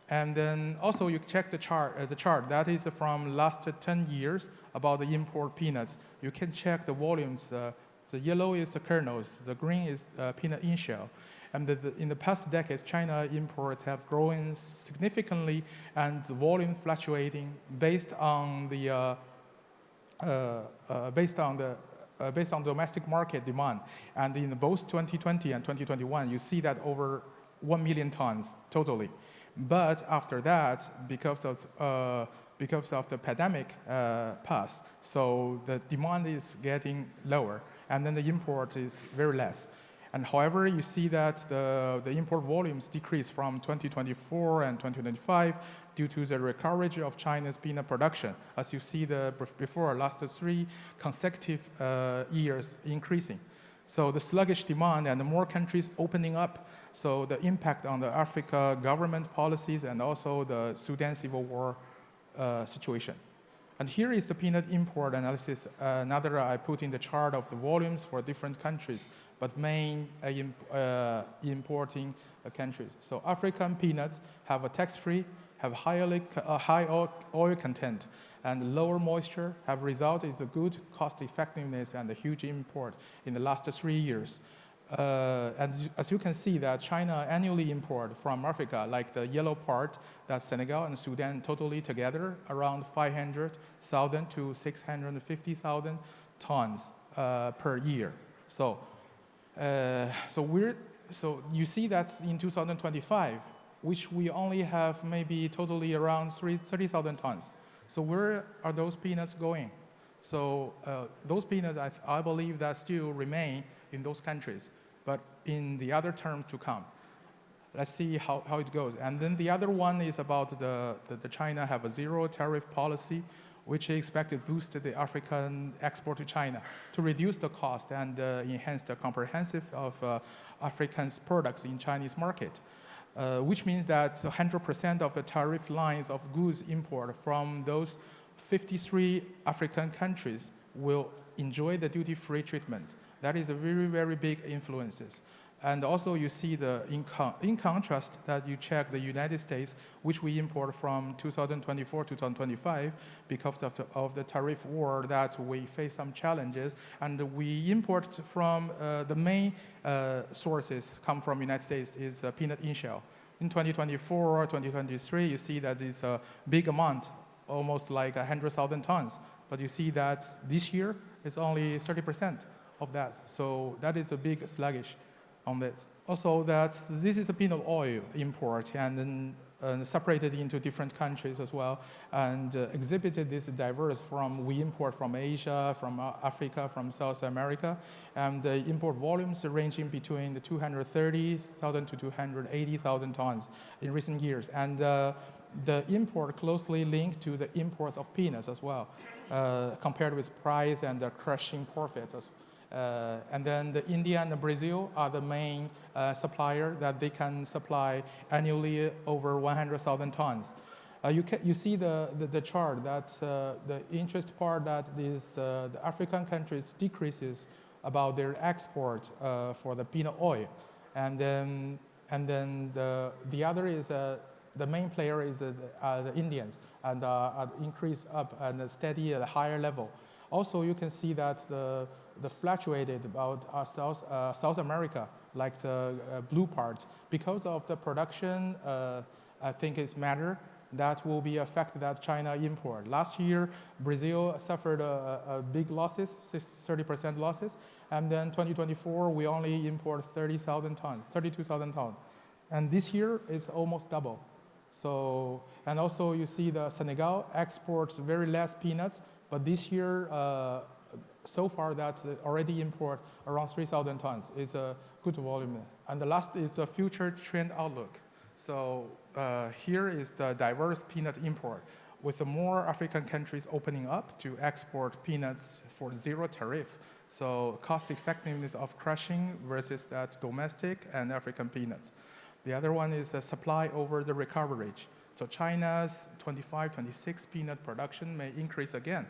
And then also you check the chart that is from last 10 years about the import peanuts. You can check the volumes. The yellow is the kernels, the green is peanut in shell. And in the past decades, China imports have grown significantly and the volume fluctuating based on domestic market demand. And in both 2020 and 2021, you see that over 1 million tons totally. But after that, because of the pandemic pass, so the demand is getting lower, and then the import is very less. And however, you see that the import volumes decrease from 2024 and 2025 due to the recovery of China's peanut production. As you see before last 3 consecutive years increasing. So the sluggish demand and the more countries opening up, so the impact on the Africa government policies and also the Sudan civil war situation. And here is the peanut import analysis. Another I put in the chart of the volumes for different countries, but main importing countries. So African peanuts have a tax-free, have high oil content, and lower moisture have resulted in a good cost effectiveness and a huge import in the last 3 years. And as you can see that China annually import from Africa, like the yellow part, that's Senegal and Sudan totally together, around 500,000 to 650,000 tons per year. So you see that in 2025, which we only have maybe totally around 30,000 tons. So where are those peanuts going? So those peanuts, I believe that still remain in those countries, but in the other terms to come. let's see how it goes. And then the other one is about the China have a zero tariff policy, which is expected to boost the African export to China to reduce the cost and enhance the comprehensive of African's products in Chinese market. Which means that 100% of the tariff lines of goods import from those 53 African countries will enjoy the duty-free treatment. That is a very, very big influences. And also you see in contrast that you check the United States, which we import from 2024 to 2025 because of the tariff war that we face some challenges. And we import from the main sources come from United States is peanut in shell. In 2024, 2023, you see that it's a big amount, almost like 100,000 tons. But you see that this year it's only 30% of that. So that is a big sluggish on this. Also, this is a peanut oil import and then separated into different countries as well, and exhibited this diverse from we import from Asia, from Africa, from South America, and the import volumes ranging between the 230,000 to 280,000 tons in recent years. And the import closely linked to the imports of peanuts as well, compared with price and the crushing profit. And then the India and the Brazil are the main supplier that they can supply annually over 100,000 tons. You see the chart that the interest part that is the African countries decreases about their export for the peanut oil, and then the other is the main player is the Indians, and increase up and steady at a higher level. Also, you can see that the fluctuated about South America, like the blue part, because of the production, I think it's matter that will be affected that China import. Last year, Brazil suffered a big losses, 30% losses, and then 2024 we only import 32,000 tons, and this year it's almost double. So, and also you see the Senegal exports very less peanuts, but this year, so far that's already import around 3,000 tons. It's a good volume. And the last is the future trend outlook. So here is the diverse peanut import. With the more African countries opening up to export peanuts for zero tariff, so cost effectiveness of crushing versus that domestic and African peanuts. The other one is the supply over the recovery. So China's 25-26 peanut production may increase again.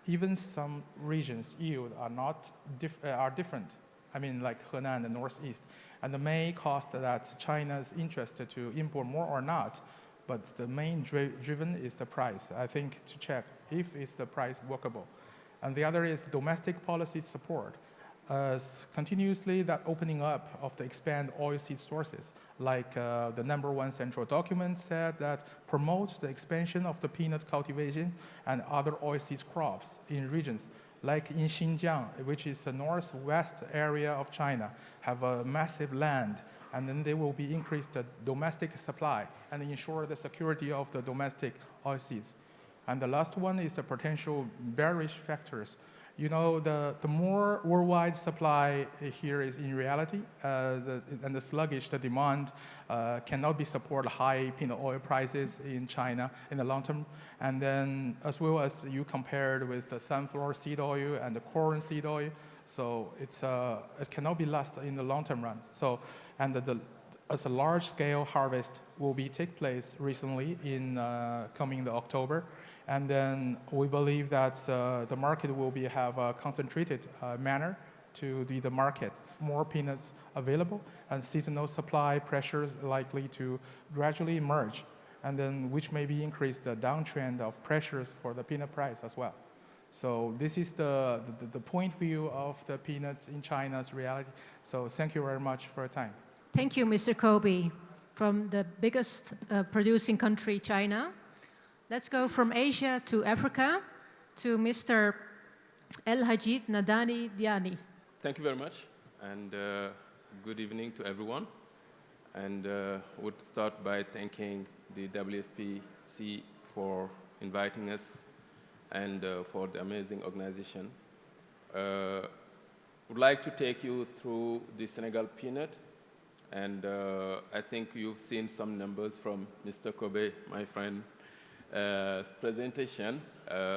Even some regions' yield are different. I mean, like Henan, the northeast. And the main cost that China's interested to import more or not, but the main driven is the price. I think to check if is the price workable. And the other is domestic policy support. Continuously that opening up of the expand oilseed sources, like the #1 central document said that promotes the expansion of the peanut cultivation and other oilseed crops in regions like in Xinjiang, which is the northwest area of China, have a massive land, and then they will be increased the domestic supply and ensure the security of the domestic oilseeds. And the last one is the potential bearish factors. You know, the more worldwide supply here is in reality, and the sluggish, the demand cannot be support high peanut oil prices in China in the long term. And then as well as you compared with the sunflower seed oil and the corn seed oil, so it cannot be last in the long term run. So, and as a large scale harvest will take place recently in coming the October. And then we believe that the market will have a concentrated manner to the market, more peanuts available, and seasonal supply pressures likely to gradually emerge, and then which may be increase the downtrend of pressures for the peanut price as well. So this is the point view of the peanuts in China's reality. So thank you very much for your time. Thank you, Mr. Kobe. From the biggest producing country, China, let's go from Asia to Africa to Mr. El Hadji Ndane Diagne. Thank you very much, and good evening to everyone. And would start by thanking the WSPC for inviting us and for the amazing organization. Would like to take you through the Senegal peanut. And I think you've seen some numbers from Mr. Kobe, my friend, presentation.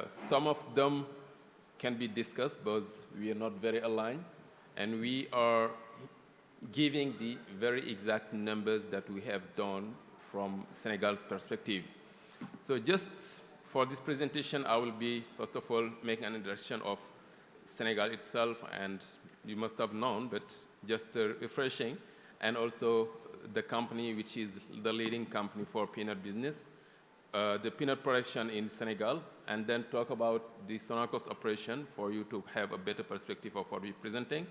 Some of them can be discussed, but we are not very aligned. And we are giving the very exact numbers that we have done from Senegal's perspective. So just for this presentation, I will be, first of all, making an introduction of Senegal itself, and you must have known, but just refreshing, and also the company, which is the leading company for peanut business, the peanut production in Senegal, and then talk about the Sonacos operation for you to have a better perspective of what we're presenting,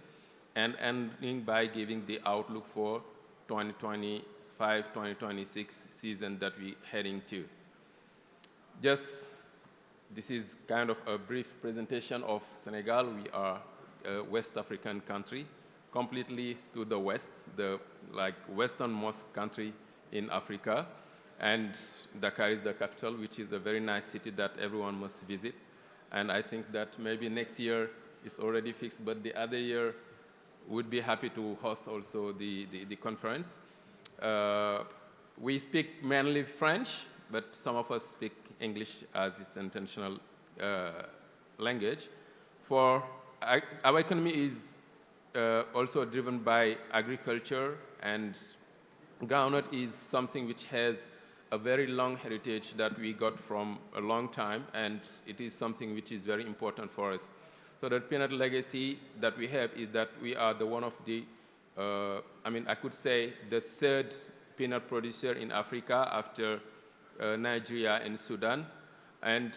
and ending by giving the outlook for 2025-2026 season that we're heading to. Just, this is kind of a brief presentation of Senegal. We are a West African country, completely to the west, the westernmost country in Africa. And Dakar is the capital, which is a very nice city that everyone must visit. And I think that maybe next year is already fixed, but the other year we'd be happy to host also the conference. We speak mainly French, but some of us speak English as its intentional language. For our economy is also driven by agriculture, and groundnut is something which has a very long heritage that we got from a long time, and it is something which is very important for us. So the peanut legacy that we have is that we are the one of the, I could say the third peanut producer in Africa after Nigeria and Sudan, and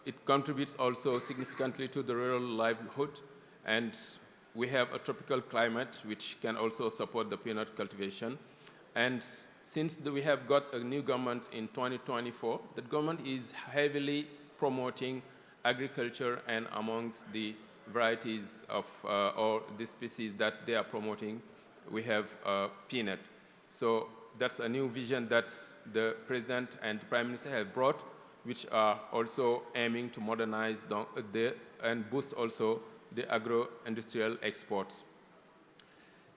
it contributes also significantly to the rural livelihood, and we have a tropical climate which can also support the peanut cultivation. And since we have got a new government in 2024, the government is heavily promoting agriculture, and amongst the varieties of or the species that they are promoting, we have peanut. So that's a new vision that the President and the Prime Minister have brought, which are also aiming to modernize and boost also the agro-industrial exports.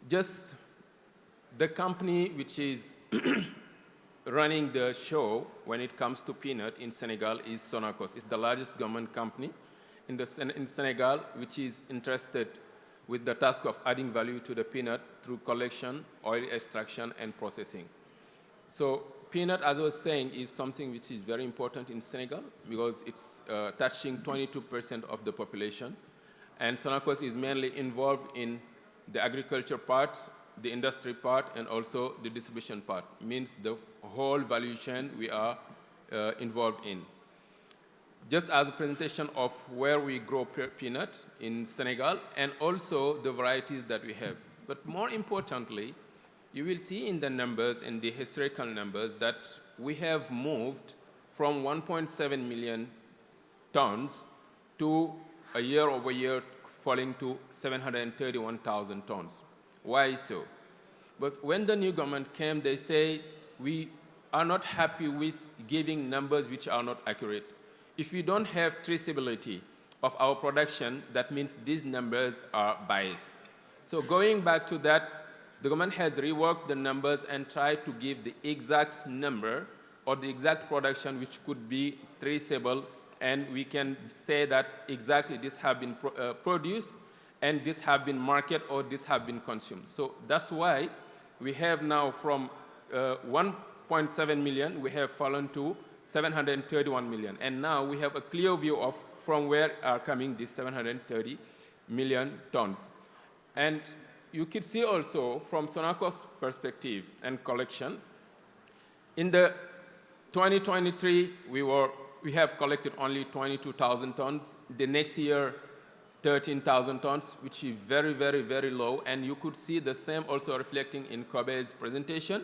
Just the company which is running the show when it comes to peanut in Senegal is Sonacos. It's the largest government company in Senegal, which is interested with the task of adding value to the peanut through collection, oil extraction, and processing. So peanut, as I was saying, is something which is very important in Senegal because it's touching 22% of the population. And Sonacos is mainly involved in the agriculture part, the industry part, and also the distribution part. It means the whole value chain we are involved in. Just as a presentation of where we grow peanut in Senegal and also the varieties that we have. But more importantly, you will see in the numbers, in the historical numbers, that we have moved from 1.7 million tons to a year over year falling to 731,000 tons. Why so? But when the new government came, they say we are not happy with giving numbers which are not accurate. If we don't have traceability of our production, that means these numbers are biased. So going back to that, the government has reworked the numbers and tried to give the exact number or the exact production which could be traceable, and we can say that exactly this have been produced and this have been marketed or this have been consumed. So that's why we have now from 1.7 million, we have fallen to 731 million. And now we have a clear view of from where are coming these 730 million tons. And you could see also from Sonacos' perspective and collection, in the 2023, we have collected only 22,000 tons. The next year, 13,000 tons, which is very, very, very low. And you could see the same also reflecting in Kobe's presentation.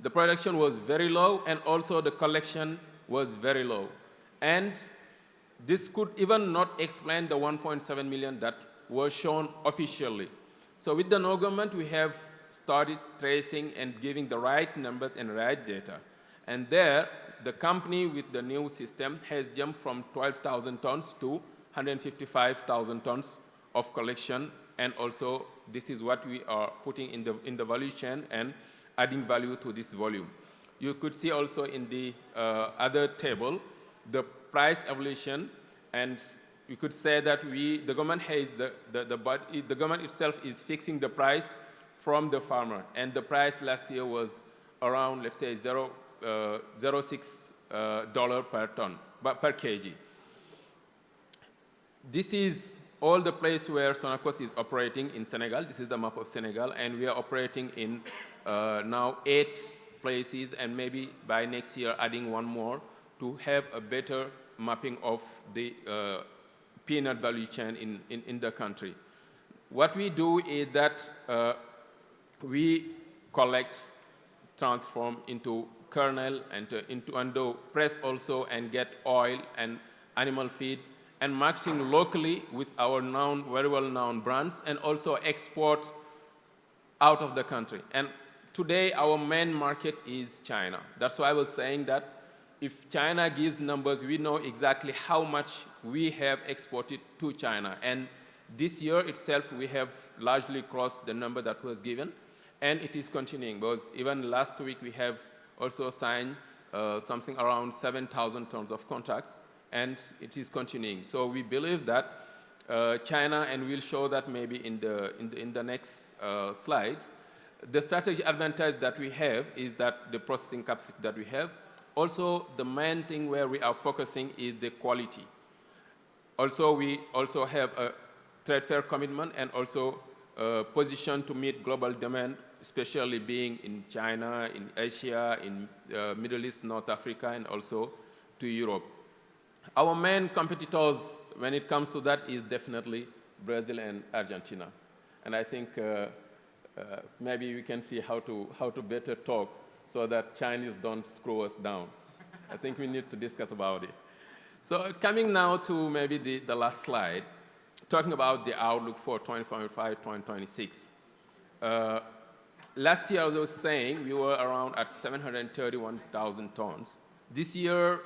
The production was very low, and also the collection was very low. And this could even not explain the 1.7 million that was shown officially. So with the new government, we have started tracing and giving the right numbers and right data. And there, the company with the new system has jumped from 12,000 tons to 155,000 tons of collection and also this is what we are putting in the value chain and adding value to this volume. You could see also in the other table the price evolution, and you could say that the government has the government itself is fixing the price from the farmer, and the price last year was around, let's say, $0.06 per ton, per kg. This is all the place where Sonacos is operating in Senegal. This is the map of Senegal, and we are operating in now 8 places, and maybe by next year adding one more to have a better mapping of the peanut value chain in the country. What we do is that we collect, transform into kernel and into press also, and get oil and animal feed, and marketing locally with our very well-known brands, and also export out of the country. And today, our main market is China. That's why I was saying that if China gives numbers, we know exactly how much we have exported to China. And this year itself, we have largely crossed the number that was given, and it is continuing, because even last week, we have also signed something around 7,000 tons of contracts, and it is continuing. So we believe that China, and we'll show that maybe in the next slides, the strategic advantage that we have is that the processing capacity that we have. Also, the main thing where we are focusing is the quality. Also, we also have a trade fair commitment, and also position to meet global demand, especially being in China, in Asia, in Middle East, North Africa, and also to Europe. Our main competitors when it comes to that is definitely Brazil and Argentina. And I think maybe we can see how to better talk so that Chinese don't screw us down. I think we need to discuss about it. So coming now to maybe the last slide, talking about the outlook for 2025, 2026. Last year, as I was saying, we were around at 731,000 tons. This year,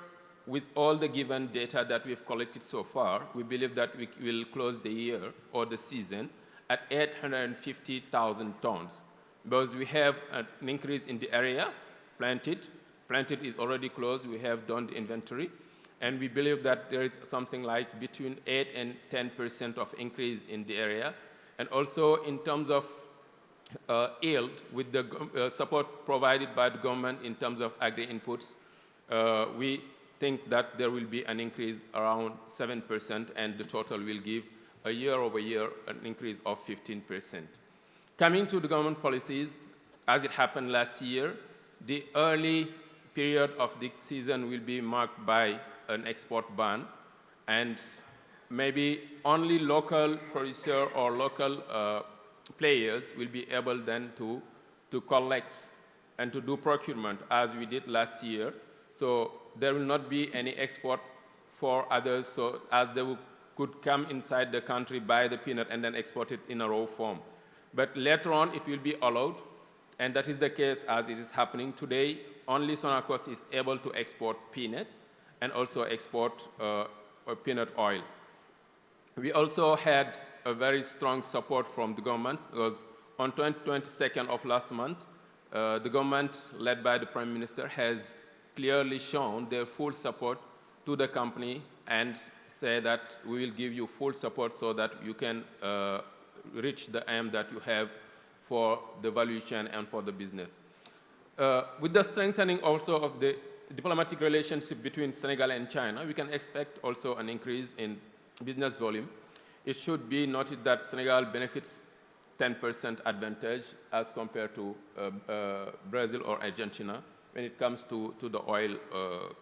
with all the given data that we've collected so far, we believe that we will close the year or the season at 850,000 tons, because we have an increase in the area planted. Planted is already closed. We have done the inventory. And we believe that there is something like between 8 and 10% of increase in the area. And also in terms of yield, with the support provided by the government in terms of agri-inputs, we think that there will be an increase around 7%, and the total will give a year-over-year an increase of 15%. Coming to the government policies, as it happened last year, the early period of the season will be marked by an export ban, and maybe only local producer or local players will be able then to collect and to do procurement as we did last year. So there will not be any export for others, so as they could come inside the country, buy the peanut, and then export it in a raw form. But later on, it will be allowed, and that is the case as it is happening today. Only Sonacos is able to export peanut and also export peanut oil. We also had a very strong support from the government, because on 22nd of last month, the government, led by the Prime Minister, has clearly shown their full support to the company and say that we will give you full support so that you can reach the aim that you have for the value chain and for the business. With the strengthening also of the diplomatic relationship between Senegal and China, we can expect also an increase in business volume. It should be noted that Senegal benefits 10% advantage as compared to Brazil or Argentina when it comes to the oil,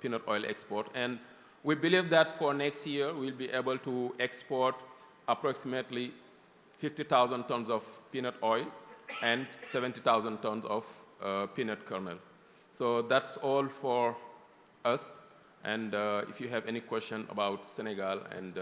peanut oil export. And we believe that for next year, we'll be able to export approximately 50,000 tons of peanut oil and 70,000 tons of peanut kernel. So that's all for us. And if you have any question about Senegal and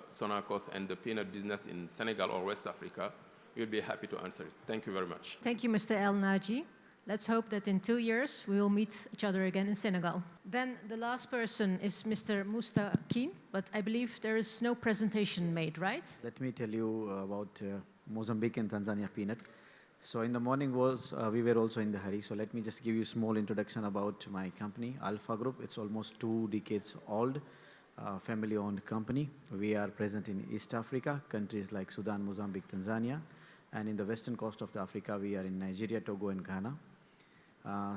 Sonacos and the peanut business in Senegal or West Africa, we'll be happy to answer it. Thank you very much. Thank you, Mr. El Naji. Let's hope that in 2 years we will meet each other again in Senegal. Then the last person is Mr. Mustakim, but I believe there is no presentation made, right? Let me tell you about Mozambique and Tanzania peanut. So in the morning we were also in the hurry. So let me just give you a small introduction about my company, Alpha Group. It's almost 2 decades old, family-owned company. We are present in East Africa, countries like Sudan, Mozambique, Tanzania. And in the western coast of Africa, we are in Nigeria, Togo, and Ghana.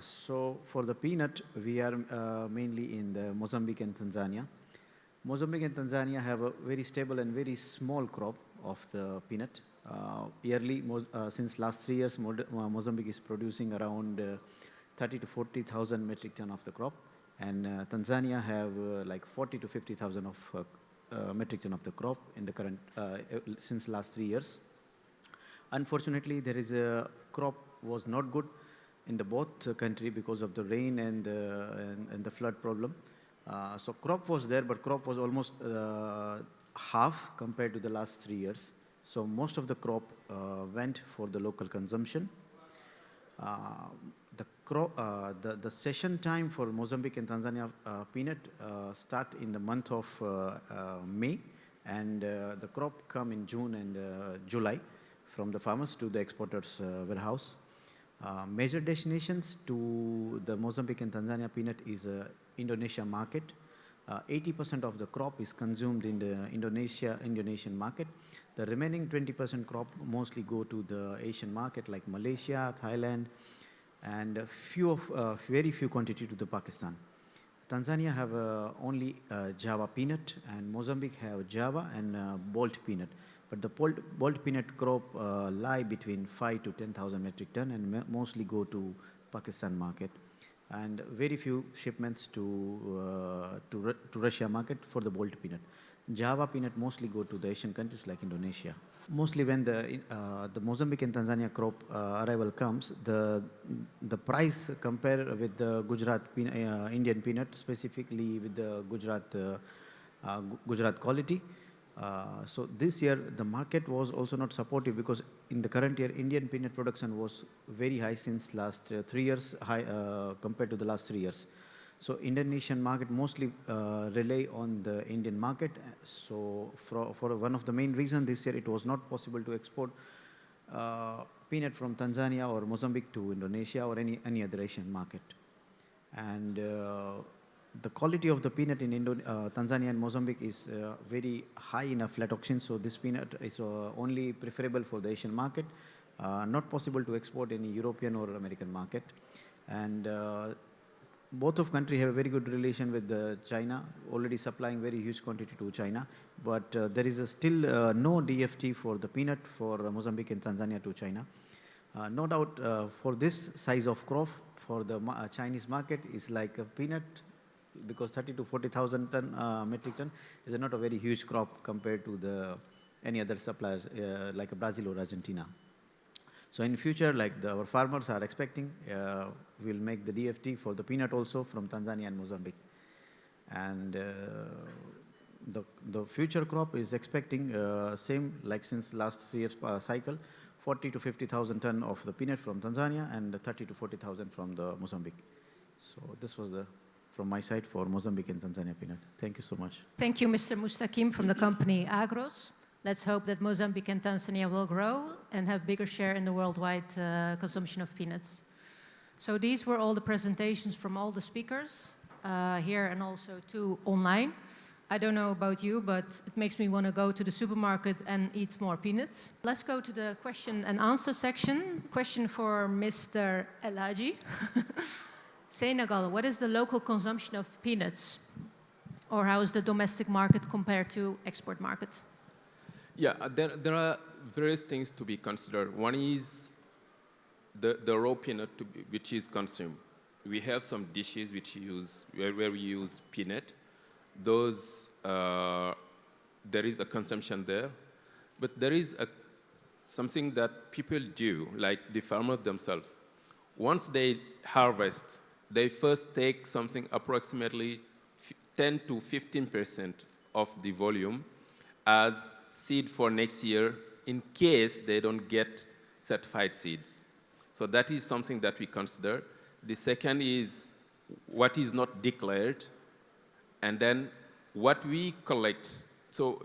So for the peanut, we are mainly in the Mozambique and Tanzania. Mozambique and Tanzania have a very stable and very small crop of the peanut. Yearly, since last 3 years, Mozambique is producing around 30 to 40,000 metric ton of the crop, and Tanzania have like 40 to 50,000 of metric ton of the crop in the current since last 3 years. Unfortunately, there is a crop was not good in the both country because of the rain and the flood problem. So crop was there, but crop was almost half compared to the last 3 years. So most of the crop went for the local consumption. The session time for Mozambique and Tanzania peanut start in the month of May, and the crop come in June and July from the farmers to the exporters' warehouse. Major destinations to the Mozambique and Tanzania peanut is Indonesia market. 80% of the crop is consumed in the Indonesian market. The remaining 20% crop mostly go to the Asian market like Malaysia, Thailand, and very few quantity to the Pakistan. Tanzania have only Java peanut, and Mozambique have Java and Bolt peanut. But the Bolt peanut crop lie between 5 to 10,000 metric ton and mostly go to Pakistan market, and very few shipments to Russia market for the Bolt peanut. Java peanut mostly go to the Asian countries like Indonesia. Mostly when the Mozambique and Tanzania crop arrival comes, the price compare with the Gujarat Indian peanut, specifically with the Gujarat quality. So this year the market was also not supportive because in the current year Indian peanut production was very high since last 3 years compared to the last 3 years. So Indonesian market mostly rely on the Indian market. So for one of the main reasons this year it was not possible to export peanut from Tanzania or Mozambique to Indonesia or any other Asian market. And the quality of the peanut in Tanzania and Mozambique is very high in aflatoxin, so this peanut is only preferable for the Asian market, not possible to export any European or American market. And both of countries have a very good relation with China, already supplying very huge quantity to China, but there is still no DFT for the peanut for Mozambique and Tanzania to China. No doubt for this size of crop for the Chinese market is like a peanut, because 30 to 40,000 metric ton is not a very huge crop compared to any other suppliers like Brazil or Argentina. So in future, like our farmers are expecting, we'll make the DFT for the peanut also from Tanzania and Mozambique. And the future crop is expecting same like since last 3 years cycle, 40 to 50,000 ton of the peanut from Tanzania and 30 to 40,000 from the Mozambique. So this was from my side for Mozambique and Tanzania peanut. Thank you so much. Thank you, Mr. Mustakim from the company AgroX. Let's hope that Mozambique and Tanzania will grow and have bigger share in the worldwide consumption of peanuts. So these were all the presentations from all the speakers here and also 2 online. I don't know about you, but it makes me want to go to the supermarket and eat more peanuts. Let's go to the question and answer section. Question for Mr. El Hadji. Senegal, what is the local consumption of peanuts? Or how is the domestic market compared to export market? Yeah, there are various things to be considered. One is the raw peanut which is consumed. We have some dishes where we use peanut. Those, there is a consumption there. But there is something that people do, like the farmers themselves. Once they harvest, they first take something approximately 10 to 15% of the volume as seed for next year in case they don't get certified seeds. So that is something that we consider. The second is what is not declared, and then what we collect. So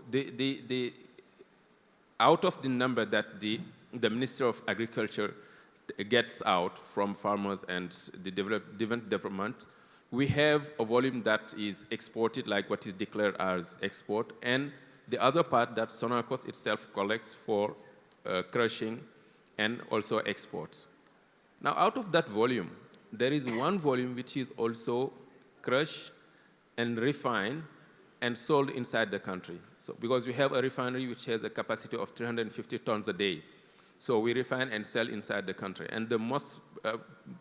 out of the number that the Minister of Agriculture gets out from farmers and the development, we have a volume that is exported, like what is declared as export, and the other part that Sonacos itself collects for crushing and also exports. Now, out of that volume, there is one volume which is also crushed and refined and sold inside the country. So, because we have a refinery which has a capacity of 350 tons a day. So we refine and sell inside the country. And the most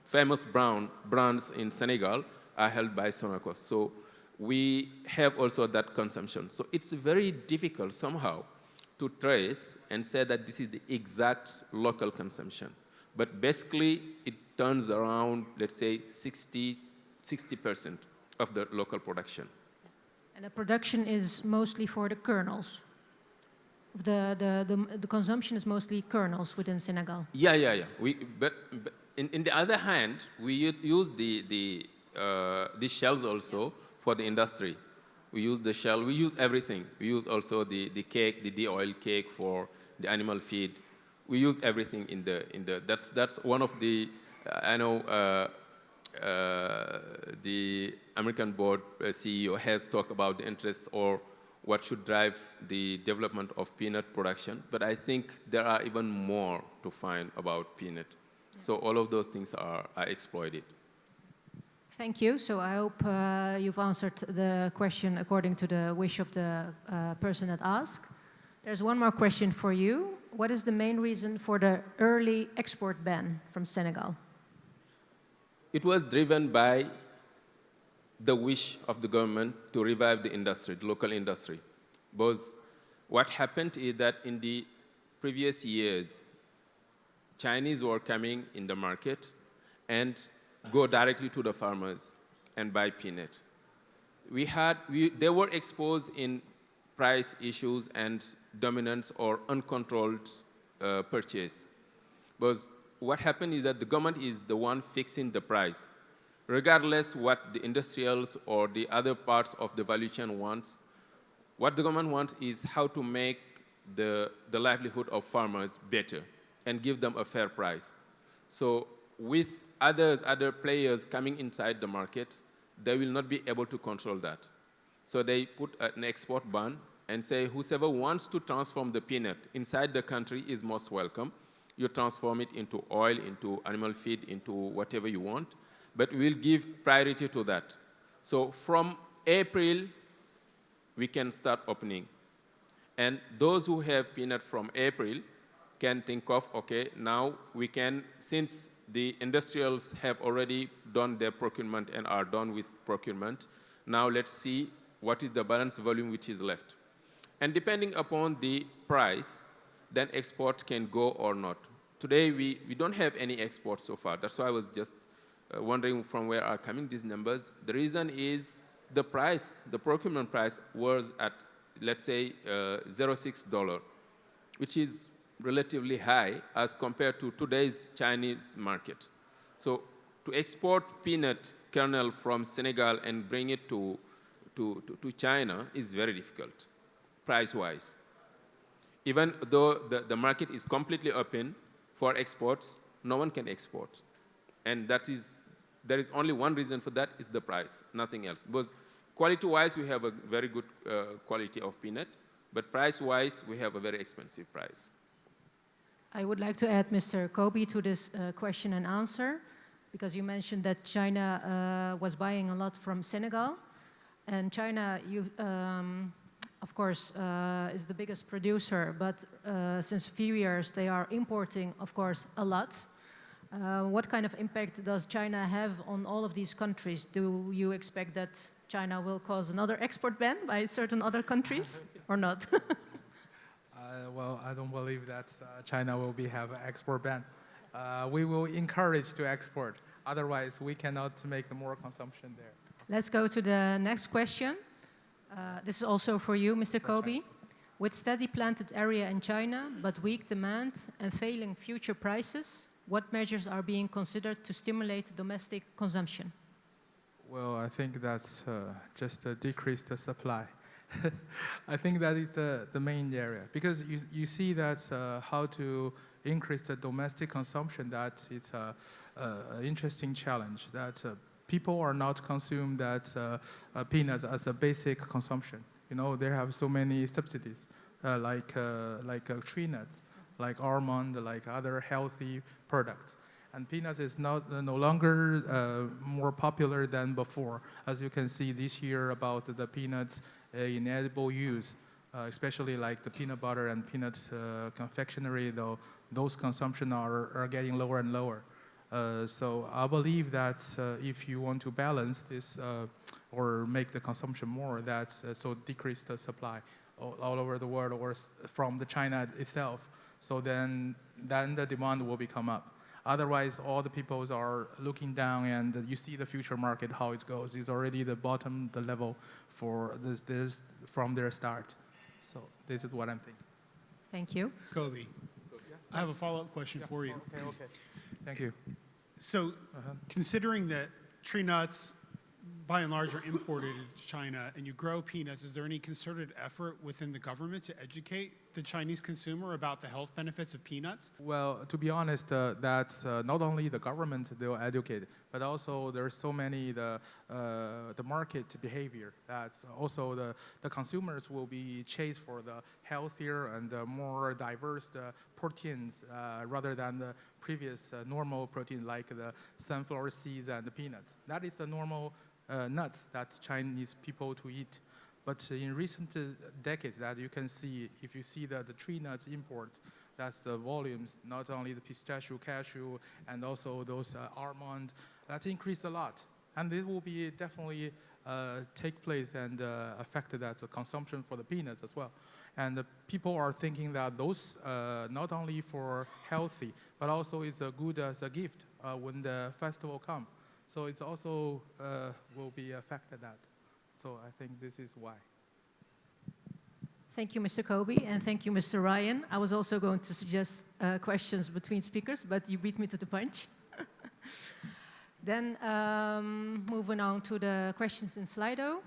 famous brands in Senegal are held by Sonacos. So we have also that consumption. So it's very difficult somehow to trace and say that this is the exact local consumption. But basically, it turns around, let's say, 60% of the local production. And the production is mostly for the kernels. The consumption is mostly kernels within Senegal. Yeah. But in the other hand, we use the shells also for the industry. We use the shell. We use everything. We use also the cake, the de-oil cake for the animal feed. We use everything in the. That's one of the. I know. The American board CEO has talked about the interests or what should drive the development of peanut production, but I think there are even more to find about peanut. Yeah. So all of those things are exploited. Thank you. So I hope you've answered the question according to the wish of the person that asked. There's one more question for you. What is the main reason for the early export ban from Senegal? It was driven by the wish of the government to revive the industry, the local industry. Because what happened is that in the previous years, Chinese were coming in the market and go directly to the farmers and buy peanut. They were exposed in price issues and dominance or uncontrolled purchase. Because what happened is that the government is the one fixing the price. Regardless what the industrials or the other parts of the value chain wants, what the government wants is how to make the livelihood of farmers better and give them a fair price. So with other players coming inside the market, they will not be able to control that. So they put an export ban and say whoever wants to transform the peanut inside the country is most welcome. You transform it into oil, into animal feed, into whatever you want, but we'll give priority to that. So from April, we can start opening. And those who have peanut from April can think of, okay, now we can, since the industrials have already done their procurement and are done with procurement, now let's see what is the balance volume which is left. And depending upon the price, then export can go or not. Today, we don't have any exports so far. That's why I was just wondering from where are coming these numbers. The reason is the price, the procurement price was at, let's say, $0.6, which is relatively high as compared to today's Chinese market. So to export peanut kernel from Senegal and bring it to China is very difficult, price-wise. Even though the market is completely open for exports, no one can export. And there is only one reason for that, is the price, nothing else. Because quality-wise, we have a very good quality of peanut, but price-wise, we have a very expensive price. I would like to add Mr. Kobi to this question and answer, because you mentioned that China was buying a lot from Senegal. And China, of course, is the biggest producer, but since a few years, they are importing, of course, a lot. What kind of impact does China have on all of these countries? Do you expect that China will cause another export ban by certain other countries or not? Well, I don't believe that China will have an export ban. We will encourage to export. Otherwise, we cannot make more consumption there. Let's go to the next question. This is also for you, Mr. Kobi. With steady planted area in China, but weak demand and failing future prices, what measures are being considered to stimulate domestic consumption? Well, I think that's just to decrease the supply. I think that is the main area, because you see that how to increase the domestic consumption, that it's an interesting challenge, that people are not consume that peanuts as a basic consumption. You know, they have so many subsidies, like tree nuts, like almond, like other healthy products. And peanuts is no longer more popular than before. As you can see this year about the peanuts in edible use, especially like the peanut butter and peanut confectionery, though those consumption are getting lower and lower. So I believe that if you want to balance this or make the consumption more, that's so decrease the supply all over the world or from the China itself. So then the demand will become up. Otherwise, all the peoples are looking down, and you see the future market, how it goes. It's already the bottom, the level for this from their start. So this is what I'm thinking. Thank you. Kobe, I have a follow-up question for you. Okay. Thank you. So, considering that tree nuts, by and large, are imported into China, and you grow peanuts, is there any concerted effort within the government to educate the Chinese consumer about the health benefits of peanuts? Well, to be honest, that's not only the government they'll educate, but also there's so many the market behavior. That's also the consumers will be chased for the healthier and more diverse proteins rather than the previous normal protein like the sunflower seeds and the peanuts. That is the normal nuts that Chinese people to eat. But in recent decades that you can see, if you see the tree nuts imports, that's the volumes, not only the pistachio, cashew, and also those almond, that increased a lot. And this will be definitely take place and affect that consumption for the peanuts as well. And people are thinking that those not only for healthy, but also is good as a gift when the festival come. So it's also will be affected that. So I think this is why. Thank you, Mr. Kobe, and thank you, Mr. Ryan. I was also going to suggest questions between speakers, but you beat me to the punch. Then moving on to the questions in Slido.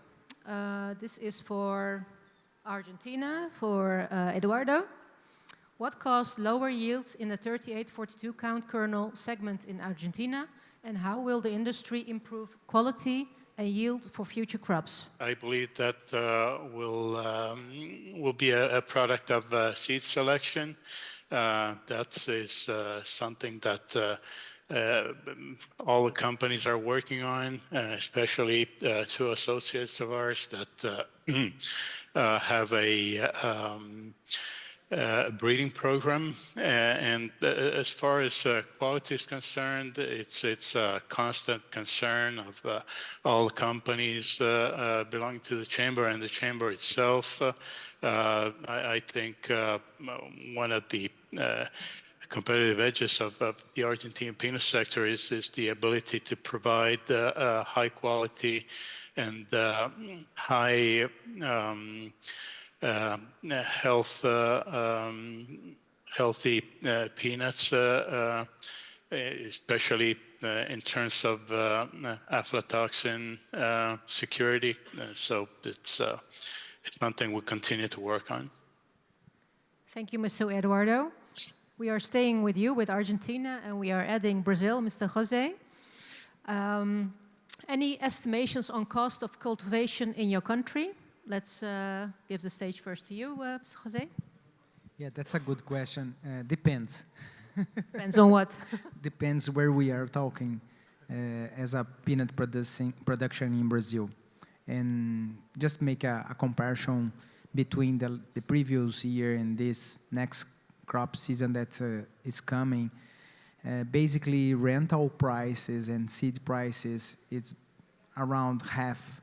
This is for Argentina, for Edoardo. What caused lower yields in the 3842 count kernel segment in Argentina, and how will the industry improve quality and yield for future crops? I believe that will be a product of seed selection. That is something that all the companies are working on, especially two associates of ours that have a breeding program, and as far as quality is concerned, it's a constant concern of all companies belonging to the chamber and the chamber itself. I think one of the competitive edges of the Argentine peanut sector is the ability to provide high quality and high healthy peanuts, especially in terms of aflatoxin security. So it's something we continue to work on. Thank you, Mr. Eduardo. We are staying with you with Argentina, and we are adding Brazil, Mr. Jose. Any estimations on cost of cultivation in your country? Let's give the stage first to you, Mr. Jose. Yeah, that's a good question. Depends. Depends on what? Depends where we are talking as a peanut production in Brazil. And just make a comparison between the previous year and this next crop season that is coming. Basically, rental prices and seed prices, it's around half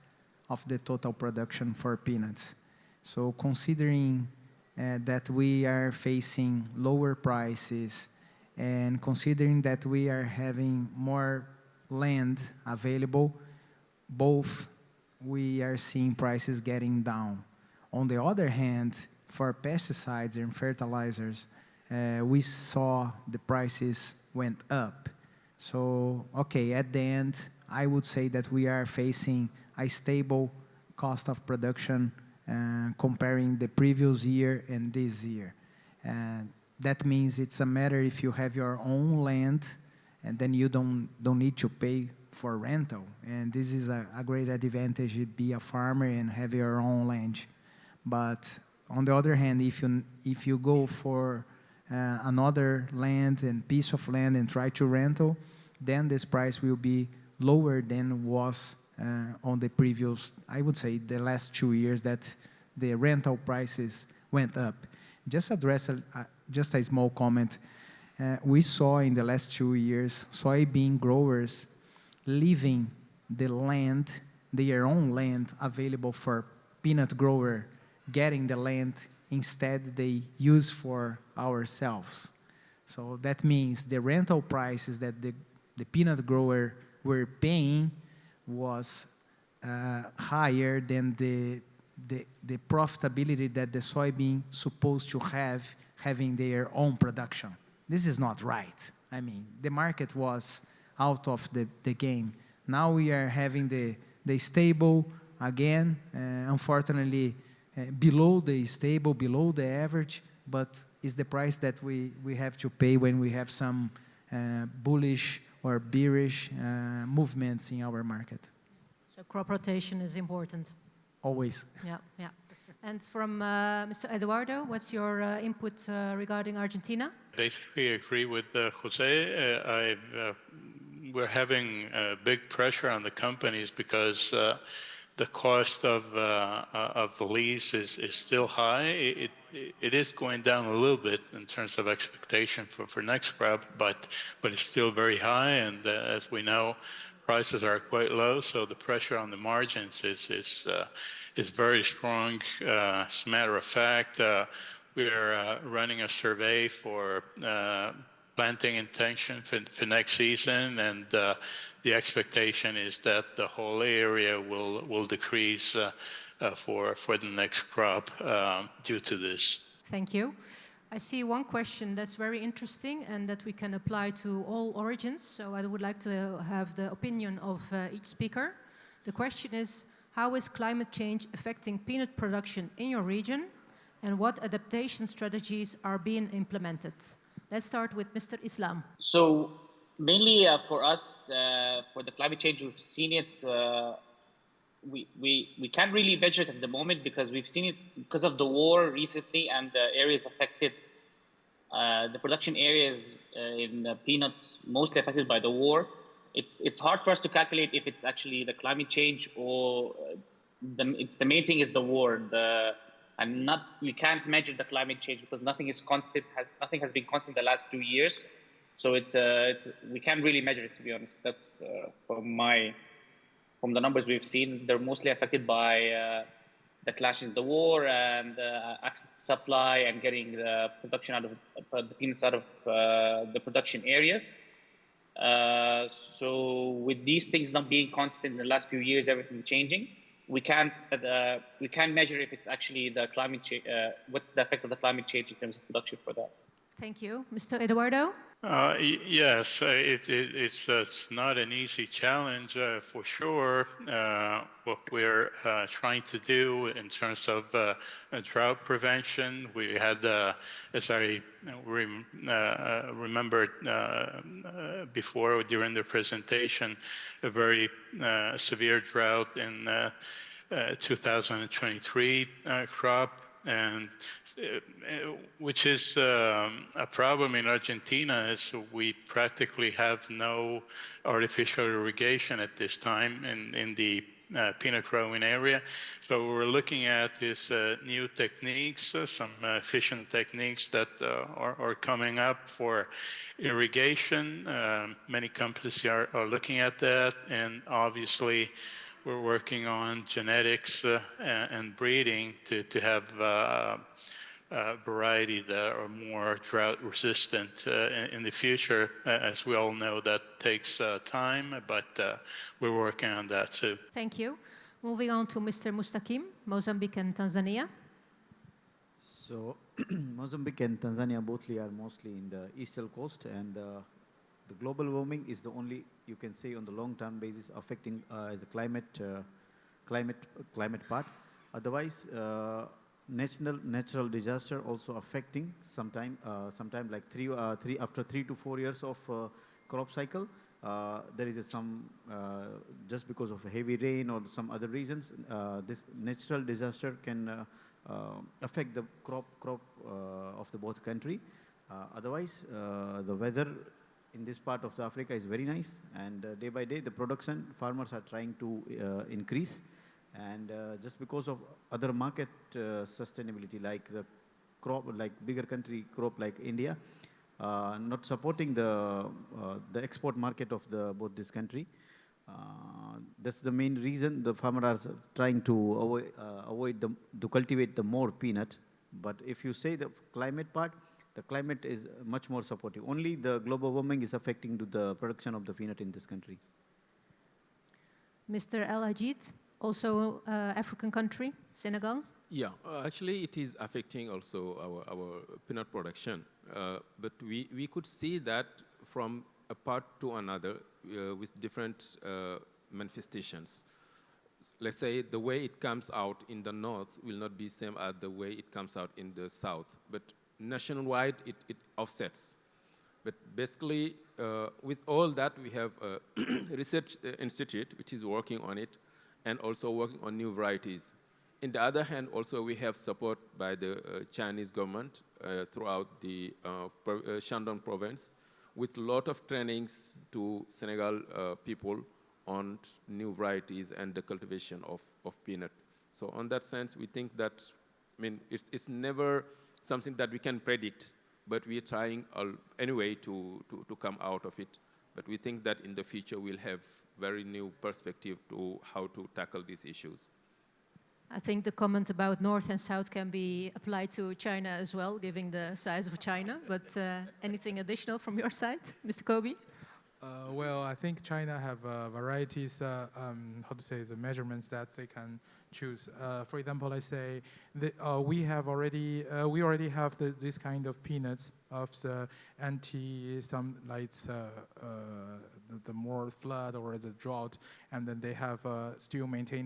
of the total production for peanuts. So considering that we are facing lower prices and considering that we are having more land available, both we are seeing prices getting down. On the other hand, for pesticides and fertilizers, we saw the prices went up. So, okay, at the end, I would say that we are facing a stable cost of production comparing the previous year and this year. And that means it's a matter if you have your own land, and then you don't need to pay for rental. And this is a great advantage to be a farmer and have your own land. But on the other hand, if you go for another land and piece of land and try to rental, then this price will be lower than was on the previous, I would say, the last 2 years that the rental prices went up. Just address just a small comment. We saw in the last 2 years soybean growers leaving the land, their own land available for peanut grower, getting the land instead they use for ourselves. So that means the rental prices that the peanut grower were paying was higher than the profitability that the soybean supposed to have having their own production. This is not right. I mean, the market was out of the game. Now we are having the stable again, unfortunately below the stable, below the average, but it's the price that we have to pay when we have some bullish or bearish movements in our market. So crop rotation is important. Always. Yeah, yeah. And from Mr. Edoardo, what's your input regarding Argentina? Basically, I agree with Jose. We're having big pressure on the companies because the cost of the lease is still high. It is going down a little bit in terms of expectation for next crop, but it's still very high. And as we know, prices are quite low, so the pressure on the margins is very strong. As a matter of fact, we're running a survey for planting intention for next season, and the expectation is that the whole area will decrease for the next crop due to this. Thank you. I see one question that's very interesting and that we can apply to all origins. So I would like to have the opinion of each speaker. The question is, how is climate change affecting peanut production in your region, and what adaptation strategies are being implemented? Let's start with Mr. Islam. So mainly for us, for the climate change, we've seen it. We can't really measure it at the moment because we've seen it because of the war recently and the areas affected, the production areas in peanuts mostly affected by the war. It's hard for us to calculate if it's actually the climate change or it's the main thing is the war. We can't measure the climate change because nothing is constant. Nothing has been constant the last 2 years. So we can't really measure it, to be honest. That's from the numbers we've seen, they're mostly affected by the clash in the war and access to supply and getting the production out of the peanuts out of the production areas. So with these things not being constant in the last few years, everything changing, we can't measure if it's actually the climate change. What's the effect of the climate change in terms of production for that? Thank you, Mr. Edoardo. Yes, it's not an easy challenge for sure. What we're trying to do in terms of drought prevention, we had, as I remembered before during the presentation, a very severe drought in 2023 crop, and which is a problem in Argentina, is we practically have no artificial irrigation at this time in the peanut growing area. So we're looking at these new techniques, some efficient techniques that are coming up for irrigation. Many companies are looking at that, and obviously we're working on genetics and breeding to have variety that are more drought resistant in the future. As we all know, that takes time, but we're working on that too. Thank you. Moving on to Mr. Mustakim, Mozambique and Tanzania. So Mozambique and Tanzania both are mostly in the eastern coast, and the global warming is the only, you can say, on the long-term basis affecting as a climate part. Otherwise, natural disaster also affecting sometime like after 3 to 4 years of crop cycle. There is some just because of heavy rain or some other reasons, this natural disaster can affect the crop of the both country. Otherwise, the weather in this part of Africa is very nice, and day by day the production farmers are trying to increase, and just because of other market sustainability like the crop, like bigger country crop like India, not supporting the export market of both this country. That's the main reason the farmers are trying to to cultivate the more peanut. But if you say the climate part, the climate is much more supportive. Only the global warming is affecting to the production of the peanut in this country. Mr. El Hadji, also African country, Senegal. Yeah, actually it is affecting also our peanut production. But we could see that from a part to another with different manifestations. Let's say the way it comes out in the north will not be same as the way it comes out in the south. But nationwide, it offsets. But basically, with all that, we have a research institute which is working on it and also working on new varieties. On the other hand, also we have support by the Chinese government throughout the Shandong province with a lot of trainings to Senegal people on new varieties and the cultivation of peanut. So on that sense, we think that, I mean, it's never something that we can predict, but we're trying anyway to come out of it. But we think that in the future we'll have very new perspective to how to tackle these issues. I think the comment about North and South can be applied to China as well, given the size of China. But anything additional from your side, Mr. Kobe? Well, I think China have varieties, how to say, the measurements that they can choose. For example, I say we already have this kind of peanuts of the some like the more flood or the drought, and then they have still maintain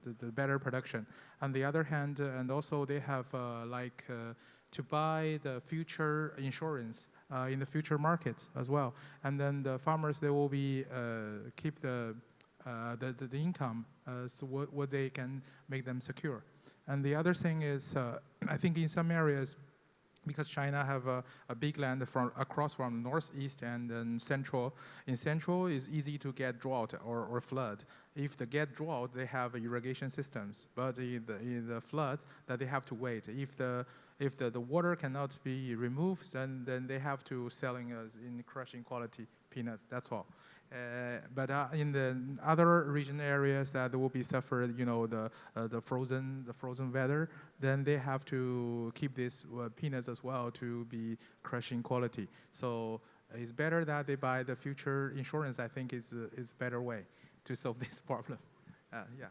the better production. On the other hand, and also they have to buy the future insurance. In the future markets as well, and then the farmers, they will be keep the income, so what they can make them secure. And the other thing is, I think in some areas, because China have a big land across from northeast and then central. In central, it's easy to get drought or flood. If they get drought, they have irrigation systems, but in the flood, that they have to wait. If the water cannot be removed, then they have to selling in crushing quality peanuts. That's all. But in the other region areas that will be suffered, the frozen weather, then they have to keep these peanuts as well to be crushing quality. So it's better that they buy the future insurance. I think is a better way to solve this problem. Yeah.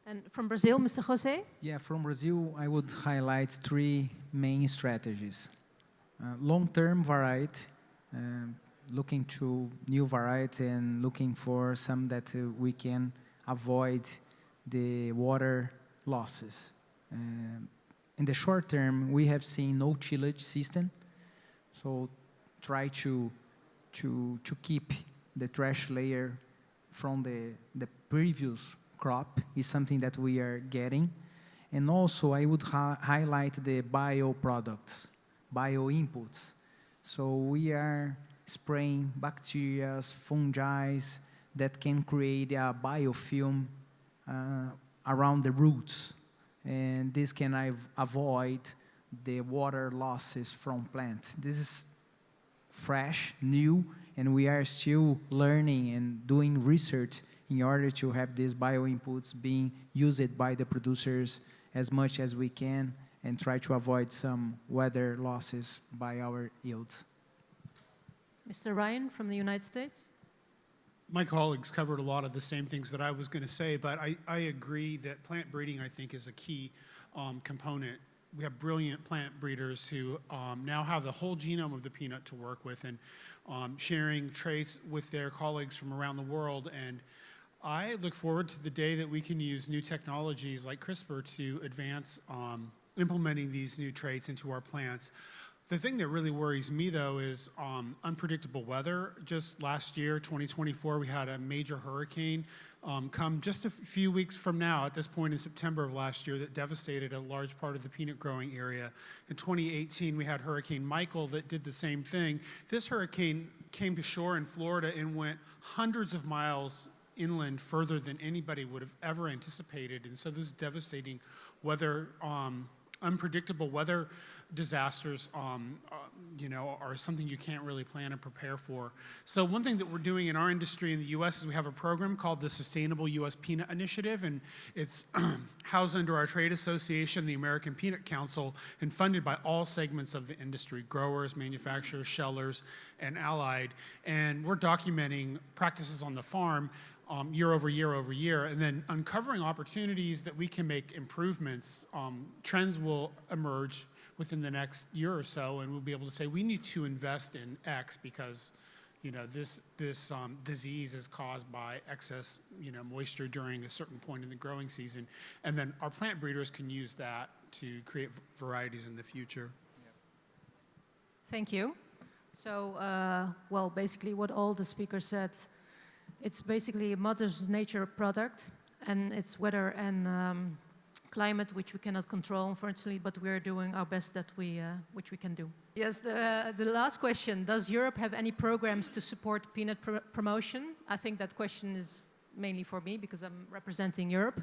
And from Brazil, Mr. Jose? Yeah, from Brazil, I would highlight 3 main strategies. Long-term variety, looking to new variety and looking for some that we can avoid the water losses. In the short term, we have seen no tillage system, so try to keep the trash layer from the previous crop is something that we are getting. And also I would highlight the bioproducts, bio-inputs. So we are spraying bacteria, fungi that can create a biofilm around the roots. And this can avoid the water losses from plant. This is fresh, new, and we are still learning and doing research in order to have these bio-inputs being used by the producers as much as we can and try to avoid some weather losses by our yields. Mr. Ryan from the United States? My colleagues covered a lot of the same things that I was going to say, but I agree that plant breeding, I think, is a key component. We have brilliant plant breeders who now have the whole genome of the peanut to work with and sharing traits with their colleagues from around the world. And I look forward to the day that we can use new technologies like CRISPR to advance implementing these new traits into our plants. The thing that really worries me, though, is unpredictable weather. Just last year, 2024, we had a major hurricane come just a few weeks from now, at this point in September of last year, that devastated a large part of the peanut growing area. In 2018, we had Hurricane Michael that did the same thing. This hurricane came to shore in Florida and went hundreds of miles inland further than anybody would have ever anticipated. And so this devastating weather, unpredictable weather disasters, are something you can't really plan and prepare for. So one thing that we're doing in our industry in the U.S. is we have a program called the Sustainable U.S. Peanut Initiative, and it's housed under our trade association, the American Peanut Council, and funded by all segments of the industry: growers, manufacturers, shellers, and allied. And we're documenting practices on the farm year over year over year, and then uncovering opportunities that we can make improvements. Trends will emerge within the next year or so, and we'll be able to say we need to invest in X because this disease is caused by excess moisture during a certain point in the growing season, and then our plant breeders can use that to create varieties in the future. Thank you. So, well, basically what all the speakers said, it's basically a Mother Nature product, and it's weather and climate which we cannot control, unfortunately, but we're doing our best that which we can do. Yes, the last question: does Europe have any programs to support peanut promotion? I think that question is mainly for me because I'm representing Europe.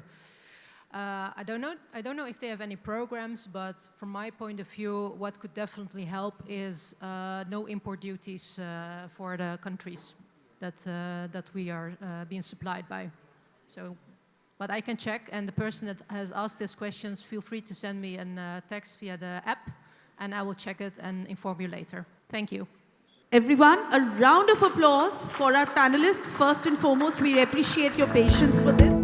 I don't know if they have any programs, but from my point of view, what could definitely help is no import duties for the countries that we are being supplied by. So, but I can check, and the person that has asked these questions, feel free to send me a text via the app, and I will check it and inform you later. Thank you. Everyone, a round of applause for our panelists. First and foremost, we appreciate your patience for this.